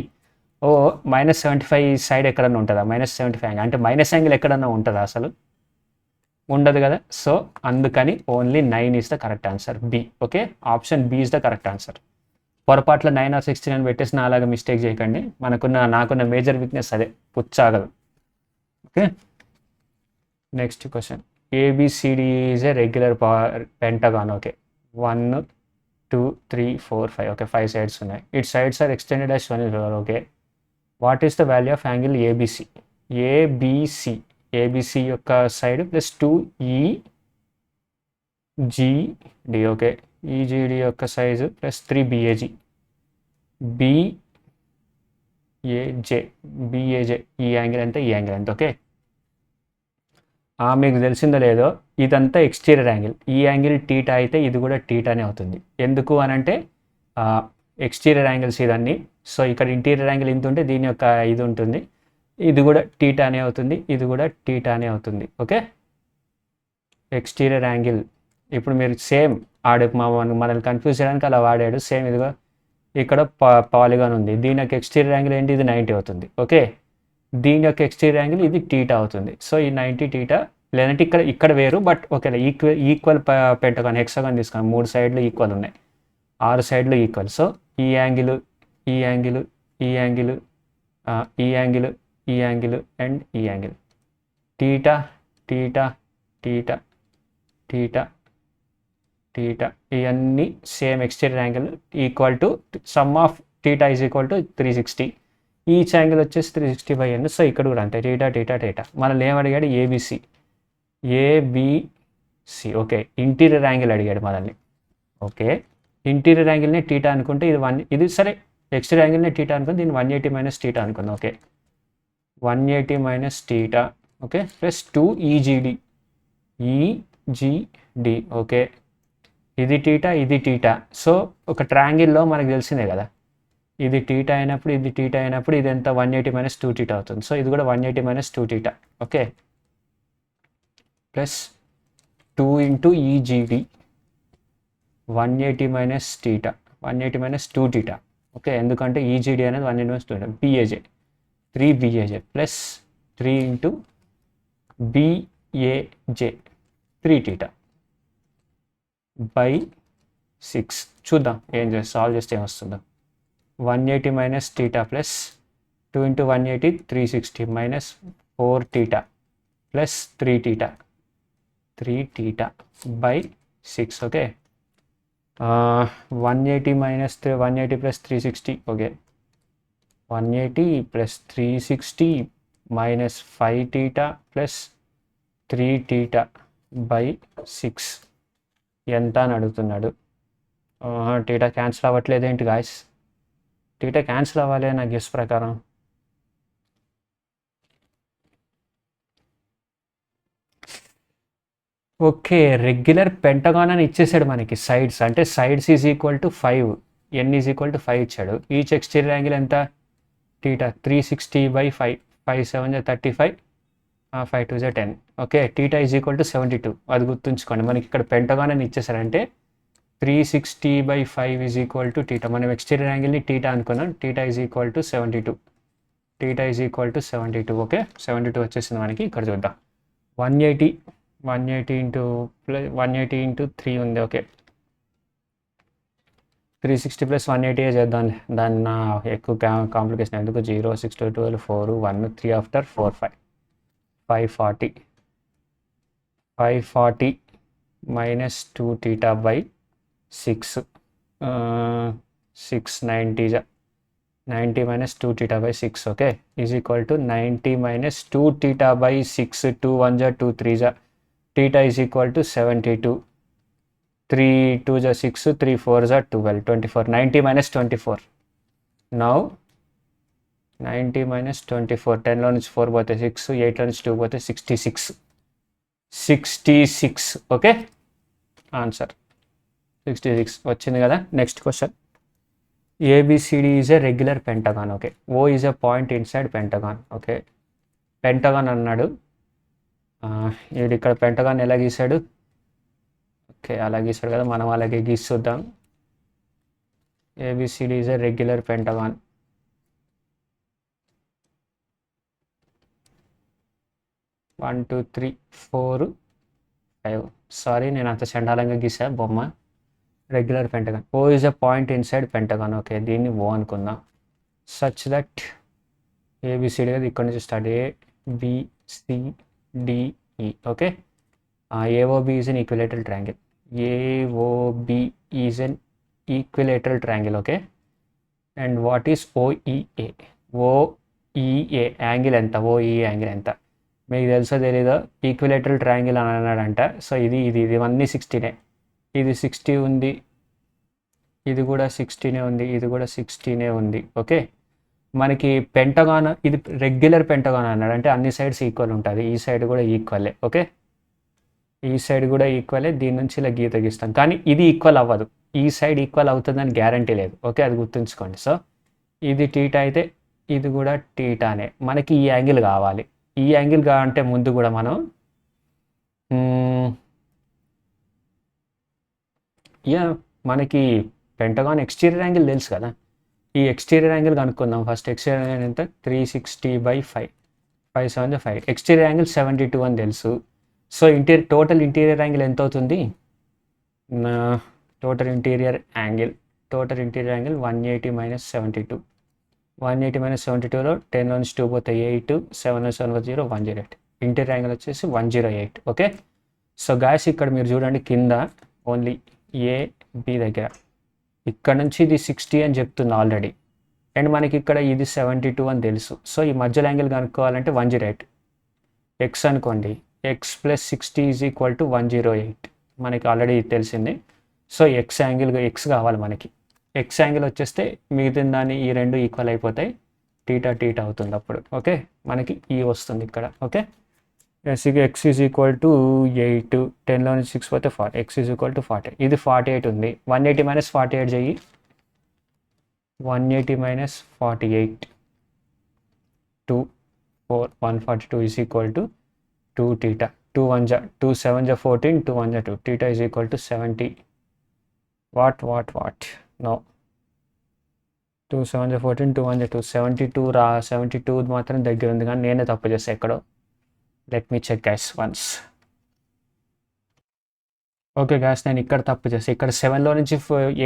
-75 సైడ్ ఎక్కడన్నా ఉంటుందా? -75 అంటే మైనస్ యాంగిల్ ఎక్కడన్నా ఉంటుందా? అసలు ఉండదు కదా. సో అందుకని only 9 is the correct answer, B. Okay, option B is the correct answer. పొరపాట్ల 9 or 16 అని పెట్టేసి అలాగా మిస్టేక్ చేయకండి. నాకున్న మేజర్ వీక్నెస్ అదే, పుచ్చాగదు. Okay, next question. ABCD is a regular pentagon. Okay, 1 2 3 4 5. Okay, 5 sides ఉన్నాయి. It sides are extended as 1. Okay, what is the value of angle ABC? ABC యొక్క side plus 2EGD. Okay, EGD యొక్క size plus 3BAG. BAJ ఈ angle ఎంత, ఈ angle ఎంత? Okay, మీకు తెలిసిందో లేదో, ఇదంతా ఎక్స్టీరియర్ యాంగిల్. ఈ యాంగిల్ టీటా అయితే ఇది కూడా టీటానే అవుతుంది. ఎందుకు అని అంటే ఎక్స్టీరియర్ యాంగిల్స్ ఇదన్నీ. సో ఇక్కడ ఇంటీరియర్ యాంగిల్ ఇంత ఉంటే దీని యొక్క ఇది ఉంటుంది, ఇది కూడా టీటానే అవుతుంది, ఇది కూడా టీటానే అవుతుంది. Okay, exterior angle. ఇప్పుడు మీరు సేమ్ మనల్ని కన్ఫ్యూజ్ చేయడానికి అలా వాడాడు. సేమ్ ఇదిగో ఇక్కడ పాలిగాన్ ఉంది, దీని యొక్క ఎక్స్టీరియర్ యాంగిల్ ఏంటి, ఇది 90 అవుతుంది. ఓకే, దీని యొక్క ఎక్స్టీరియర్ యాంగిల్ ఇది టీటా అవుతుంది. సో ఈ 90 టీటా, లేదంటే ఇక్కడ వేరు, but okay, equal pentagon hexagon తీసుకున్నాం. 3 సైడ్లు ఈక్వల్ ఉన్నాయి, 6 సైడ్లు ఈక్వల్. సో ఈ యాంగిల్, ఈ యాంగిల్, ఈ యాంగిల్, ఈ యాంగిల్, ఈ యాంగిల్ అండ్ ఈ angle, theta theta theta theta theta, ఇవన్నీ same exterior angle equal to sum of theta is equal to 360. Each angle వచ్చేసి 360/n. సో ఇక్కడ కూడా అంతే, టీటా టీటా టీటా. మనల్ని ఏమడిగాడు? ఏబిసి. ఓకే, ఇంటీరియర్ యాంగిల్ అడిగాడు మనల్ని. ఓకే, ఇంటీరియర్ యాంగిల్ని టీటా అనుకుంటే ఇది సరే, ఎక్స్టీరియర్ యాంగిల్ని టీటా అనుకుంటే దీన్ని 180 మైనస్ టీటా అనుకుందాం. Okay, 180 minus theta, okay, plus 2 EGD, EGD. Okay, ఇది టీటా, ఇది టీటా. సో ఒక ట్రయాంగిల్లో మనకు తెలిసిందే కదా, ఇది టీటా అయినప్పుడు ఇది టీటా అయినప్పుడు ఇది ఎంత 180 మైనస్ 2 టీటా అవుతుంది. సో ఇది కూడా 180 minus 2 theta. Okay, plus 2 into EGD 180 minus theta, 180 minus 2 theta. Okay, ఎందుకంటే ఈజీడి అనేది 180 minus 2 BAJ, 3 BAJ plus 3 into BAJ 3 theta by 6. చూద్దాం సాల్వ్ చేస్తే ఏమొస్తుందో. 180 minus theta plus 2 into 180 360 minus 4 theta plus 3 theta, 3 theta by 6. Okay, 180 minus 180 plus 360. Okay, 180 plus 360 minus 5 theta plus 3 theta by 6 ఎంత అని అడుగుతున్నాడు. Theta cancel అవ్వట్లేదు ఏంటి guys? Theta cancel అవ్వాలి నా గెస్ ప్రకారం. ఓకే, రెగ్యులర్ పెంటగాన్ అని ఇచ్చేసాడు మనకి సైడ్స్, అంటే sides is equal to 5, n is equal to 5 ఇచ్చాడు. ఈచ్ ఎక్స్టీరియర్ యాంగిల్ ఎంత? Theta 360 by 5, 5 7 35, 5 2 10. Okay, theta is equal to 72. అది గుర్తుంచుకోండి, మనకి ఇక్కడ పెంటగాన్ అని ఇచ్చేసారంటే 360 by 5 is equal to theta. మనం ఎక్స్టీరియర్ యాంగిల్ని టీటా అనుకున్నాం, theta is equal to 72, theta is equal to 72. Okay, 72 వచ్చేసింది మనకి. ఇక్కడ చూద్దాం, 180 ఇంటూ 3 ఉంది. ఓకే, 360 ప్లస్ 180 చేద్దాం, దాన్ని ఎక్కువ కాంప్లికేషన్ ఎందుకు. 0 6 2 12 4 1 3 after 4 5 540 minus 2 theta by 6, 690 90 minus 2 theta by 6. Okay, is equal to 90 minus 2 theta by 6, 2 1 2 3 theta is equal to 72, 3 2 6, 3 4 12, 24, 90 minus 24. Now 90 minus 24, 10లో నుంచి 4 పోతే 6, 8లో నుంచి 2 పోతే 66. ఓకే, ఆన్సర్ 66 వచ్చింది కదా. Next question, ABCD is a regular pentagon. Okay, O is a point inside pentagon. Okay, pentagon అన్నాడు, వీడు ఇక్కడ pentagon ఎలా గీశాడు? ఓకే, అలా గీశాడు కదా, మనం అలాగే గీస్తుందాం. ABCD is a regular pentagon. One 2 3 4 5. Sorry, నేను అంత చండాలంగా గీసా బొమ్మ. Regular pentagon, O is a point inside pentagon. Okay, దీన్ని ఓ అనుకుందాం. సచ్ దట్ ఏబిసిడి కదా, ఇక్కడ నుంచి start, ABCDE. Okay, AOB is an equilateral triangle. AOB is an equilateral triangle. Okay, and what is OEA? OEA angle ఎంత? OEA angle ఎంత? మీకు తెలుసో తెలీదో, equilateral triangle అని అన్నాడంట. సో ఇవన్నీ 16. ఇది 60 ఉంది, ఇది కూడా 16 ఉంది, ఇది కూడా 16 ఉంది. ఓకే, మనకి పెంటగాన్, ఇది రెగ్యులర్ పెంటగాన్ అన్నాడు అంటే అన్ని సైడ్స్ ఈక్వల్ ఉంటుంది. ఈ సైడ్ కూడా ఈక్వలే. ఓకే, ఈ సైడ్ కూడా ఈక్వలే. దీని నుంచి ఇలా గీత గీస్తాం, కానీ ఇది ఈక్వల్ అవ్వదు. ఈ సైడ్ ఈక్వల్ అవుతుందని గ్యారంటీ లేదు. ఓకే, అది గుర్తుంచుకోండి. సో ఇది టీటా అయితే ఇది కూడా టీటానే. మనకి ఈ యాంగిల్ కావాలి. ఈ యాంగిల్ కావాలంటే ముందు కూడా మనం మనకి పెంటగాన్ ఎక్స్టీరియర్ యాంగిల్ తెలుసు కదా, ఈ ఎక్స్టీరియర్ యాంగిల్ కనుక్కుందాం ఫస్ట్. ఎక్స్టీరియర్ యాంగిల్ ఎంత? 360 బై 5, 5 7 5. ఎక్స్టీరియర్ యాంగిల్ 72 అని తెలుసు. సో టోటల్ ఇంటీరియర్ యాంగిల్ ఎంత అవుతుంది? Total interior angle 180 minus 72. 180 minus 72లో 10లో నుంచి 2 పోతే 8, 7 7 0 108. ఇంటీరియర్ యాంగిల్ వచ్చేసి 108. ఓకే, సో గాయస్ ఇక్కడ మీరు చూడండి, కింద ఓన్లీ AB దగ్గర ఇక్కడ నుంచి ఇది 60 అని చెప్తుంది ఆల్రెడీ, అండ్ మనకి ఇక్కడ ఇది 72 అని తెలుసు. సో ఈ మధ్యలో యాంగిల్ కనుక్కోవాలంటే 108. ఎక్స్ అనుకోండి, x plus 60 is equal to 108 మనకి ఆల్రెడీ తెలిసింది. సో ఎక్స్ కావాలి మనకి. ఎక్స్ యాంగిల్ వచ్చేస్తే మిగతా దాన్ని ఈ రెండు ఈక్వల్ అయిపోతాయి, టీటా అవుతుంది అప్పుడు. ఓకే, మనకి ఈ వస్తుంది ఇక్కడ. Okay, X is equal to 8, 10లో నుంచి 6 పోతే 40, ఎక్స్ ఈజ్ ఈక్వల్ టు 40. ఇది 48 ఉంది, 180 మైనస్ 48 చెయ్యి, 180 minus 48, 2, 4, 142 is equal to 2 theta. 2 7 జా 14, 2 1 జా 2, theta is equal to 70. What no, 2 7 జా 14, 2 1 జా 2, 72 72 మాత్రం దగ్గర ఉంది, కానీ నేనే తప్పు చేస్తాను ఎక్కడో. Let me check guys once. Okay guys, నేను ఇక్కడ తప్పు చేస్తాను. ఇక్కడ 7లో నుంచి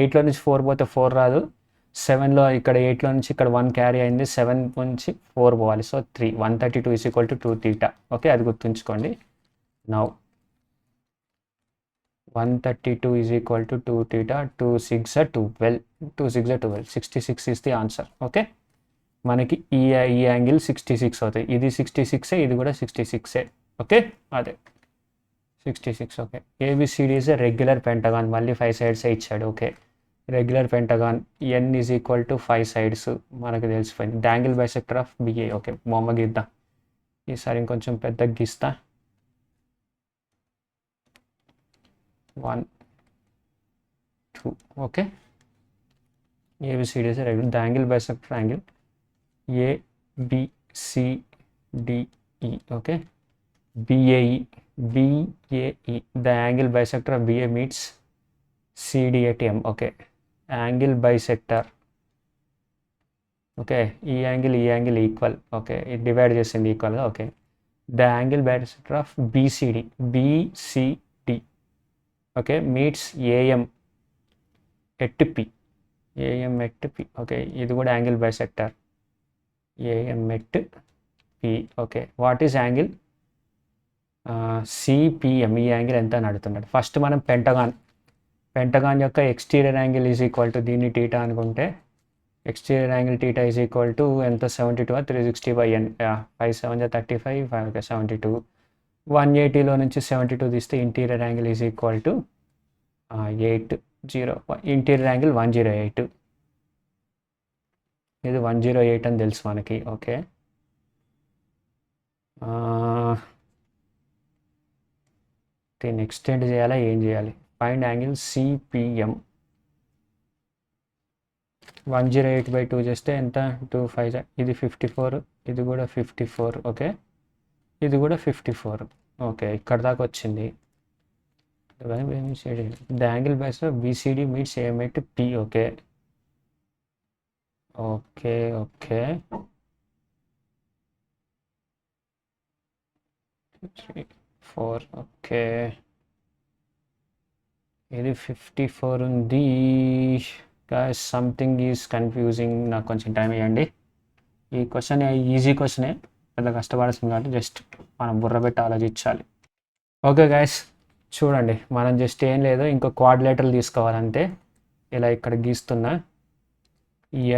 8లో నుంచి 4 పోతే 4 రాదు, 7లో ఇక్కడ 8లో నుంచి ఇక్కడ 1 క్యారీ అయింది, 7 నుంచి 4 పోవాలి. So 3, 132 is equal to 2 theta. Okay, అది గుర్తుంచుకోండి. Now 132 is equal to 2 theta. 2 6 12, 2 6 12, 66 is the answer. Okay, మనకి ఈ యాంగిల్ 66 అవుతాయి, ఇది 66, ఇది కూడా 66. ఓకే, అదే 66. Okay, ABCD is regular pentagon, మళ్ళీ 5 సైడ్సే ఇచ్చాడు. Okay, regular pentagon, n is equal to 5 sides మనకు తెలిసిపోయింది. The angle bisector of BA. Okay, బొమ్మ గీద్దాం ఈసారి, ఇంకొంచెం పెద్దగా గీస్తా. 1 2. Okay, ABCD is regular, the angle bisector angle ABCDE. okay, BAE, the angle bisector of BA meets CD at M. okay, angle bisector. okay, e angle equal. okay, it divide చేసింది equal గా. okay, the angle bisector of BCD okay meets AM at P. okay, ఇది కూడా angle bisector AM at P. Okay, what is angle CPM? ఈ angle ఎంత అని అడుగుతున్నాడు. First మనం pentagon యొక్క exterior angle is equal to, దీన్ని టీటా అనుకుంటే exterior angle theta is equal to ఎంత, 72 360/n, 5 7 35, 5 okay 72. 180లో నుంచి 72 తీస్తే interior angle is equal to 80, interior angle 108, ఇది 108 అని తెలుసు మనకి. ఓకే, దీన్ని ఎక్స్టెండ్ చేయాలా, ఏం చేయాలి? Find angle CPM. 108/2 చేస్తే ఎంత, 2 5, ఇది 54, ఇది కూడా 54. ఓకే, ఇది కూడా 54. ఓకే, ఇక్కడ దాకా వచ్చింది. The angle bisect BCD meets AM at P. Okay okay okay 3 4. Okay, ఇది 54 ఉంది. guys, something is confusing. నాకు కొంచెం టైం ఇవ్వండి. ఈ క్వశ్చన్ ఈజీ క్వశ్చనే, పెద్ద కష్టపడాల్సింది కాబట్టి జస్ట్ మనం బుర్ర పెట్టి ఆలోచించాలి. ఓకే గైస్, చూడండి, మనం జస్ట్ ఏం లేదు, ఇంకో క్వాడ్రిలేటరల్ తీసుకోవాలంటే ఇలా ఇక్కడ గీస్తున్నా,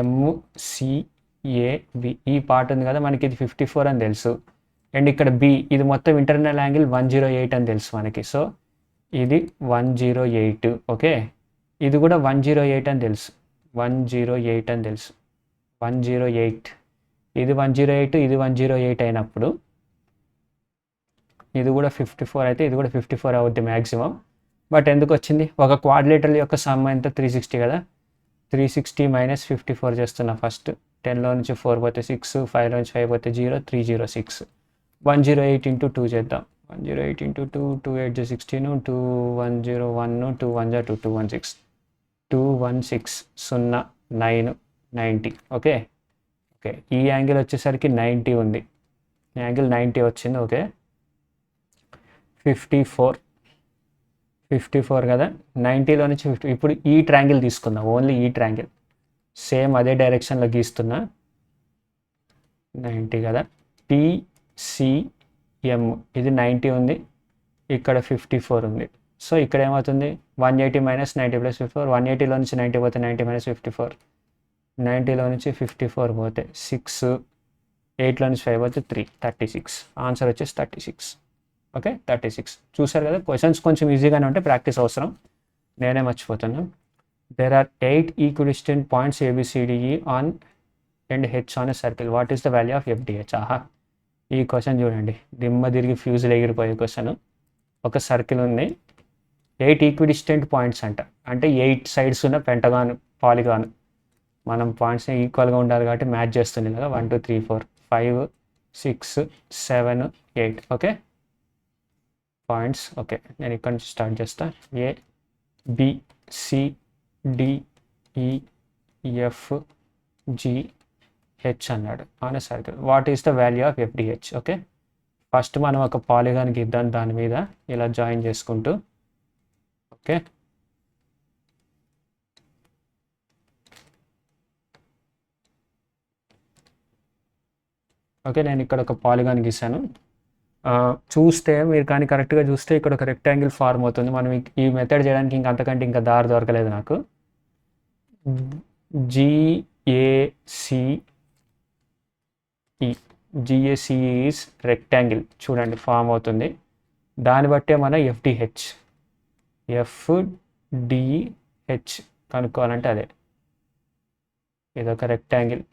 MCAB ఈ పార్ట్ ఉంది కదా, మనకి ఇది 54 అని తెలుసు. అండ్ ఇక్కడ B, ఇది మొత్తం ఇంటర్నల్ యాంగిల్ 108 అని తెలుసు మనకి. సో ఇది 108. ఓకే, ఇది కూడా 108 అని తెలుసు, 108 అని తెలుసు, 108. ఇది 108, ఇది 108 అయినప్పుడు ఇది కూడా 54 అయితే ఇది కూడా 54 అవుద్ది మ్యాక్సిమం. బట్ ఎందుకు వచ్చింది, ఒక క్వాడ్రిలేటరల్ యొక్క సమ్ ఎంత, 360 కదా, 360 మైనస్ 54 చేస్తున్నా. ఫస్ట్ 10లో నుంచి 4 పోతే 6, 5లో నుంచి 5 పోతే 0, 306. 108 into 2 చేద్దాం. 108 into 2, 2 8 16, 2 101, 2 1 2, 216, 216 0 9 90. ఓకే ఓకే, ఈ యాంగిల్ వచ్చేసరికి 90 ఉంది, యాంగిల్ 90 వచ్చింది. ఓకే, 54 కదా, 90లో నుంచి 50. ఇప్పుడు ఈ ట్రయాంగిల్ తీసుకుందాం, ఓన్లీ ఈ ట్రయాంగిల్, సేమ్ అదే డైరెక్షన్లో గీస్తున్నా. 90 కదా, PCM ఇది 90 ఉంది, ఇక్కడ 54 ఉంది. సో ఇక్కడ ఏమవుతుంది, 180 మైనస్ 90 ప్లస్ 54. 180లో నుంచి 90 పోతే 90 మైనస్ 54, 90లో నుంచి 54 పోతే 6, 8లో నుంచి 5 పోతే 3, 36. ఆన్సర్ వచ్చేసి 36. ఓకే, 36. చూసారు కదా, క్వశ్చన్స్ కొంచెం ఈజీగానే ఉంటే ప్రాక్టీస్ అవసరం. నేనే మర్చిపోతున్నా. There are 8 equidistant points ABCDE on and H on a circle. What is the value of FDH? ఆహా, ఈ క్వశ్చన్ చూడండి, దిమ్మ తిరిగి ఫ్యూజులు ఎగిరిపోయే క్వశ్చన్. ఒక సర్కిల్ ఉంది, 8 ఈక్విడిస్టెంట్ పాయింట్స్ అంట, అంటే 8 సైడ్స్ ఉన్న పెంటగాన్ పాలిగాన్. మనం పాయింట్స్ ఈక్వల్గా ఉండాలి కాబట్టి మ్యాచ్ చేస్తుంది కదా, 1 2 3 4 5 6 7 8. Okay, points. ఓకే, నేను ఇక్కడ నుంచి స్టార్ట్ చేస్తా. ఏ బి సి డి ఈ ఎఫ్ జి హెచ్ అన్నాడు on a circle. What is the value of FDH? Okay, first మనం ఒక పాలిగాన్ గీద్దాం, దాని మీద ఇలా జాయిన్ చేసుకుంటూ. ఓకే, ఓకే, నేను ఇక్కడ ఒక పాలిగాన్ గీసాను. చూస్తే మీరు కానీ కరెక్ట్గా చూస్తే ఇక్కడ ఒక రెక్టాంగిల్ ఫార్మ్ అవుతుంది. మనం ఈ మెథడ్ చేయడానికి అంతకంటే ఇంకా దారి దొరకలేదు నాకు. జిఏసి ఈజ్ రెక్టాంగిల్, చూడండి ఫామ్ అవుతుంది. దాన్ని బట్టే మన ఎఫ్డిహెచ్ కనుక్కోవాలంటే అదే, ఇదొక రెక్టాంగిల్.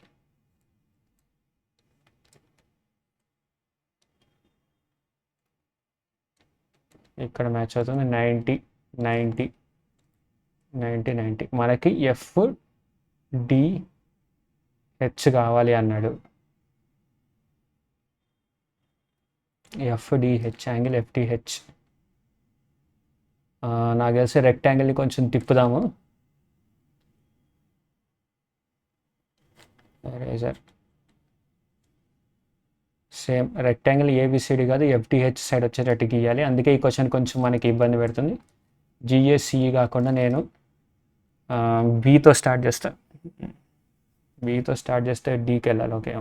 ఇక్కడ మ్యాచ్ అవుతుంది 90 90 90 90. మనకి ఎఫ్డిహెచ్ కావాలి అన్నాడు. FDH angle FDH. నాకు తెలిసి రెక్టాంగిల్ని కొంచెం తిప్పుదాము. రేజర్ సేమ్ రెక్టాంగిల్ ఏబిసిడి కాదు, ఎఫ్డిహెచ్ సైడ్ వచ్చేటట్టు గీయాలి. అందుకే ఈ క్వశ్చన్ కొంచెం మనకి ఇబ్బంది పెడుతుంది. జిఏసిఈ కాకుండా నేను బీతో స్టార్ట్ చేస్తాను. బీతో స్టార్ట్ చేస్తే డీకి వెళ్ళాలి. ఓకే,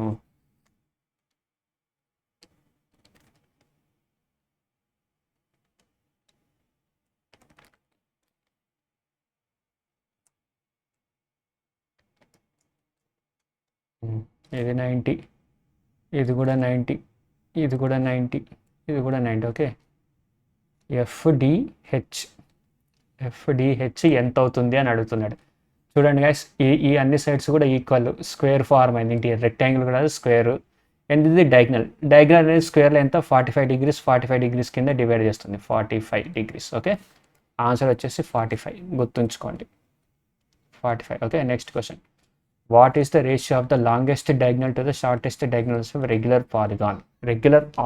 ఇది 90, ఇది కూడా 90, ఇది కూడా 90, ఇది కూడా 90. ఓకే, ఎఫ్డిహెచ్ ఎంత అవుతుంది అని అడుగుతున్నాడు. చూడండి గైస్, ఈ అన్ని సైడ్స్ కూడా ఈక్వల్, స్క్వేర్ ఫార్మ్ అయింది. ఇంటి రెక్టాంగిల్ కూడా స్క్వేర్. అండ్ ఇది డయాగ్నల్ అనేది స్క్వేర్లో ఎంత 45 degrees 45 degrees కింద డివైడ్ చేస్తుంది, 45 degrees. ఓకే, ఆన్సర్ వచ్చేసి 45, గుర్తుంచుకోండి 45. Okay, next question. What is the ratio of the longest diagonal to the shortest diagonals of regular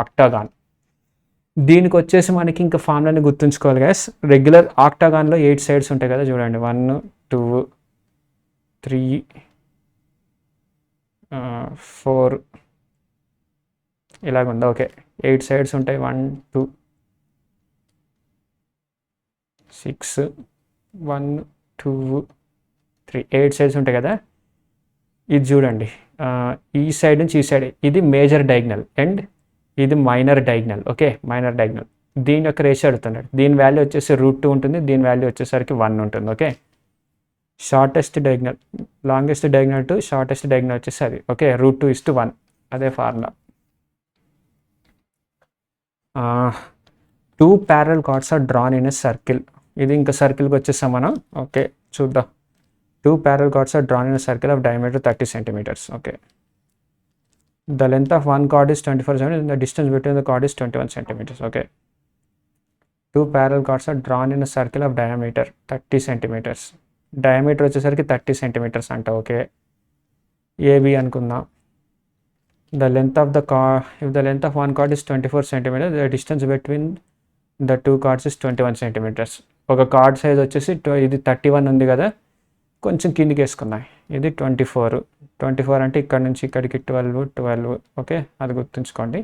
ఆక్టాగాన్? దీనికి వచ్చేసి మనకి ఇంకా ఫార్ములాని గుర్తుంచుకోవాలి గైస్. రెగ్యులర్ ఆక్టాగాన్లో 8 సైడ్స్ ఉంటాయి కదా, చూడండి 1 2 3 4 ఇలాగ ఉందా. ఓకే, 8 సైడ్స్ ఉంటాయి, 1 2 6 1 2 3 8 సైడ్స్ ఉంటాయి కదా. ఇది చూడండి, ఈ సైడ్ నుంచి ఈ సైడ్ ఇది మేజర్ డయాగ్నల్ అండ్ ఇది minor diagonal. Okay, minor diagonal. దీని యొక్క రేషియో అడుగుతున్నాడు. దీని వాల్యూ వచ్చేసి √2 ఉంటుంది, దీని వాల్యూ వచ్చేసరికి 1 ఉంటుంది. Okay, shortest diagonal, longest diagonal to shortest diagonal వచ్చేసి అది. ఓకే, √2:1, అదే formula. 2 parallel chords are drawn in a circle. ఇది ఇంకా సర్కిల్కి వచ్చేసాం మనం. ఓకే, చూద్దాం. 2 parallel chords are drawn in a circle of diameter 30 centimeters. Okay, the length of one chord is 24 centimeters and the distance between the chord is 21 centimeters. Okay, 2 parallel chords are drawn in a circle of diameter 30 centimeters. Diameter వచ్చేసరికి 30 centimeters అంట. Okay, AB అనుకుందాం. The length of the chord, if the length of one chord is 24 centimeters, the distance between the two chords is 21 centimeters. ఒక card size వచ్చేసి ఇది 31 ఉంది కదా, కొంచెం కిందికి వేసుకున్నాయి. ఇది 24 అంటే ఇక్కడ నుంచి ఇక్కడికి 12. ఓకే, అది గుర్తుంచుకోండి.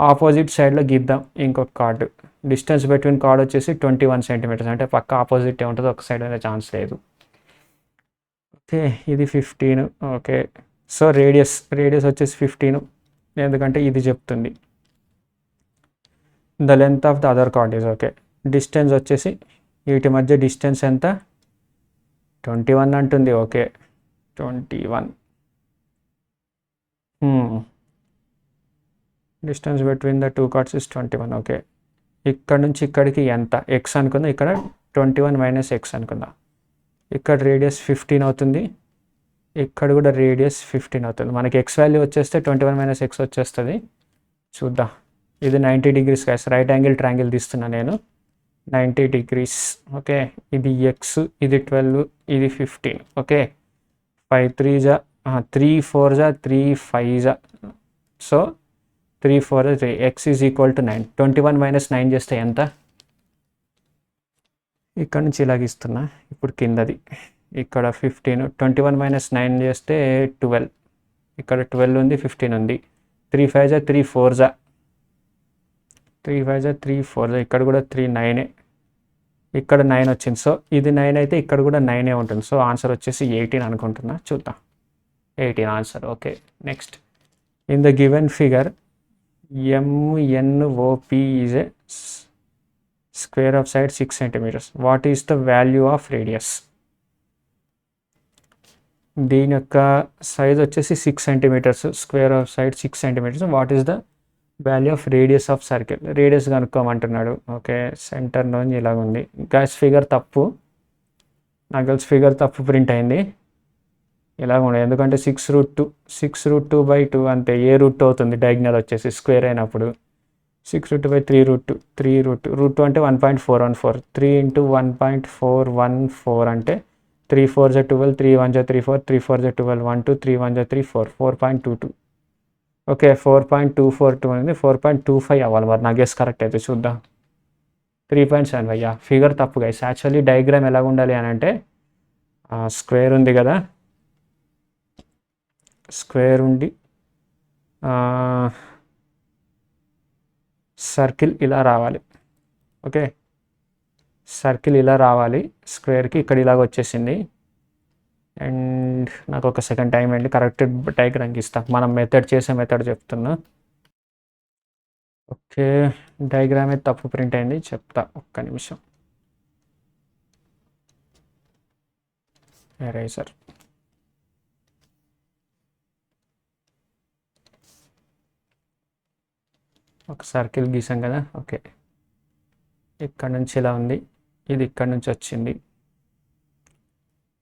ఆపోజిట్ సైడ్లో గీద్దాం ఇంకొక కార్డు. డిస్టెన్స్ బిట్వీన్ కార్డ్ వచ్చేసి 21 centimeters, అంటే పక్క ఆపోజిట్ ఉంటుంది, ఒక సైడ్ అనే ఛాన్స్ లేదు. ఓకే, ఇది 15. ఓకే, సో రేడియస్ వచ్చేసి 15, ఎందుకంటే ఇది చెప్తుంది. The length of the other card is. Okay, distance వచ్చేసి వీటి మధ్య డిస్టెన్స్ ఎంత 21 అంటుంది. Okay, 21 distance between the two cards is 21. Okay, ఇక్కడ నుంచి ఇక్కడికి ఎంత ఎక్స్ అనుకుందాం, ఇక్కడ 21 మైనస్ ఎక్స్ అనుకుందాం. ఇక్కడ రేడియస్ 15 అవుతుంది, ఇక్కడ కూడా రేడియస్ 15 అవుతుంది. మనకి ఎక్స్ వాల్యూ వచ్చేస్తే 21 మైనస్ ఎక్స్ వచ్చేస్తుంది. చూద్దాం. ఇది 90 degrees guys. Right angle triangle తీస్తున్నా నేను. 90 డిగ్రీస్. ఓకే, ఇది ఎక్స్, ఇది 12, ఇది 15. ఓకే, 5 3 జా 3 4 జా 3 5 జా. So 3 4 3. X is equal to 9. 21 minus 9 చేస్తే ఎంత? ఇక్కడ నుంచి ఇలాగ ఇస్తున్నా. ఇప్పుడు కిందది ఇక్కడ 15. 21 మైనస్ 9 చేస్తే 12. ఇక్కడ 12 ఉంది, 15 ఉంది. 3 5 జా 3 4 జా 3 5 జా 3 4 జా. ఇక్కడ కూడా 3 9. ఇక్కడ 9 వచ్చింది. సో ఇది 9 అయితే ఇక్కడ కూడా 9 ఉంటుంది. సో ఆన్సర్ వచ్చేసి 18 అనుకుంటున్నా. చూద్దాం. 18 answer. Okay, next. In the given figure MNOP is a square of side 6 centimetres. What is the value of radius? దీని యొక్క సైజ్ వచ్చేసి 6 centimetres. Square of side 6 centimetres. What is the value of radius of circle? Radius కనుక్కోమంటున్నాడు. Okay, సెంటర్లోంచి ఇలాగ ఉంది. Gas figure తప్పు, నాకు తెలిసి ఫిగర్ తప్పు ప్రింట్ అయింది. ఇలాగ ఉండదు, ఎందుకంటే 6√2 అంతే. ఏ రూట్ అవుతుంది డయాగ్నల్ వచ్చేసి స్క్వేర్ అయినప్పుడు. 6√2/3√2. 3√2 అంటే 1.414. 3 ఇంటూ 1.414 అంటే 3 4 జా 12, 3 1 జా 3 4, 3 4 జా 12, 1 2, 3 1 జా 3 4, 4.22. ఓకే, 4.242 అనేది 4.25 అవ్వాలి. మరి నా గెస్ కరెక్ట్ అయితే చూద్దాం. 3.7 అయ్యా. ఫిగర్ తప్పు గైస్. యాక్చువల్లీ డయాగ్రామ్ ఎలా ఉండాలి అని అంటే, స్క్వేర్ ఉంది కదా, స్క్వేర్ ఉండి సర్కిల్ ఇలా రావాలి. ఓకే, సర్కిల్ ఇలా రావాలి స్క్వేర్కి. ఇక్కడ ఇలాగ వచ్చేసింది. అండ్ నాకు ఒక సెకండ్ టైం అండి, కరెక్ట్ డయాగ్రామ్కి ఇస్తాను. మనం మెథడ్ చేసే మెథడ్ చెప్తున్నా. ఓకే, డయాగ్రామ్ అయితే తప్పు ప్రింట్ అయింది, చెప్తా ఒక్క నిమిషం. ఎరేజర్. ఒక సర్కిల్ గీసాం కదా. ఓకే, ఇక్కడ నుంచి ఇలా ఉంది, ఇది ఇక్కడ నుంచి వచ్చింది.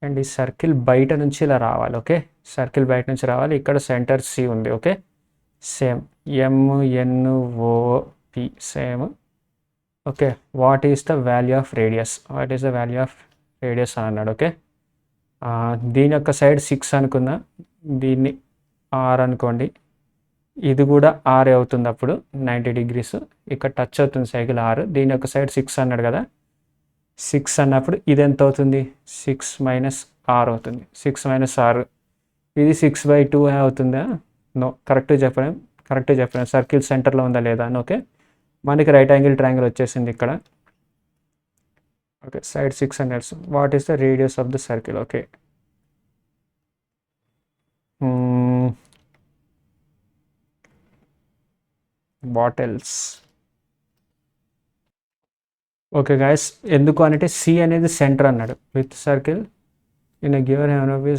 అండ్ ఈ సర్కిల్ బయట నుంచి ఇలా రావాలి. ఓకే, సర్కిల్ బయట నుంచి రావాలి. ఇక్కడ సెంటర్ సి ఉంది. Okay, same MNOP same. Okay, what is the value of radius? What is the value of radius అని అన్నాడు. ఓకే, దీని యొక్క సైడ్ 6 అనుకుందా, దీన్ని R అనుకోండి. ఇది కూడా R అవుతుంది అప్పుడు 90 డిగ్రీస్. ఇక్కడ టచ్ అవుతుంది సైకిల్ R. దీని యొక్క సైడ్ 6 అన్నాడు కదా. 6 అన్నప్పుడు ఇది ఎంత అవుతుంది? 6 మైనస్ R అవుతుంది. 6 మైనస్ R. ఇది 6/2 అవుతుందా? నో, కరెక్ట్గా చెప్పలేం. సర్కిల్ సెంటర్లో ఉందా లేదా అని. ఓకే, మనకి రైట్ యాంగిల్ ట్రయాంగిల్ వచ్చేసింది ఇక్కడ. ఓకే, సైడ్ 6 అన్నాడు. What is the radius of the circle? Okay, what else? Okay guys, ఎందుకు అంటే సి అనేది సెంటర్ అన్నాడు. With circle in given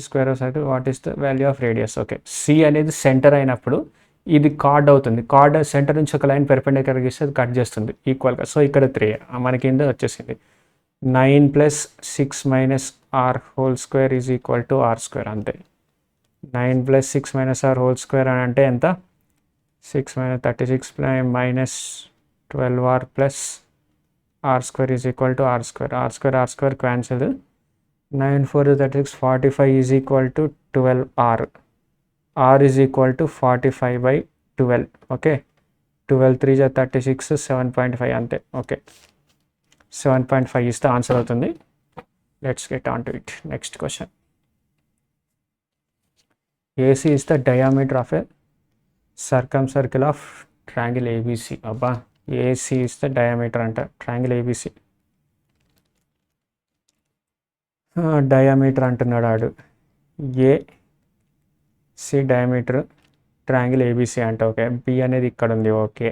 square of circle what is the value of radius? Okay, C అనేది center అయినప్పుడు ఇది card అవుతుంది. Card centre నుంచి ఒక లైన్ పెర్పెండిక్యులర్ గీస్తే అది కట్ చేస్తుంది ఈక్వల్గా. సో ఇక్కడ 3 మనకి కింద వచ్చేసింది. 9 + 6 - R whole square is equal to R². అంతే. 9 + 6 - R హోల్ స్క్వేర్ అని అంటే ఎంత? 6 - 36 - 12R plus R² is equal to R². Cancel. 9 4 36, 45 is equal to 12R. R is equal to 45/12. Okay, 12 3 = 36, 7.5 అంతే. ఓకే, 7.5 ఇస్తే ఆన్సర్ అవుతుంది. Let's get on to it. Next question. AC is the diameter of a circumcircle of triangle ABC. అబ్బా, AC is the diameter అంట triangle ABC. Diameter అంటున్నాడు ఆడు. AC diameter triangle ABC అంట. Okay, B అనేది ఇక్కడ ఉంది. Okay,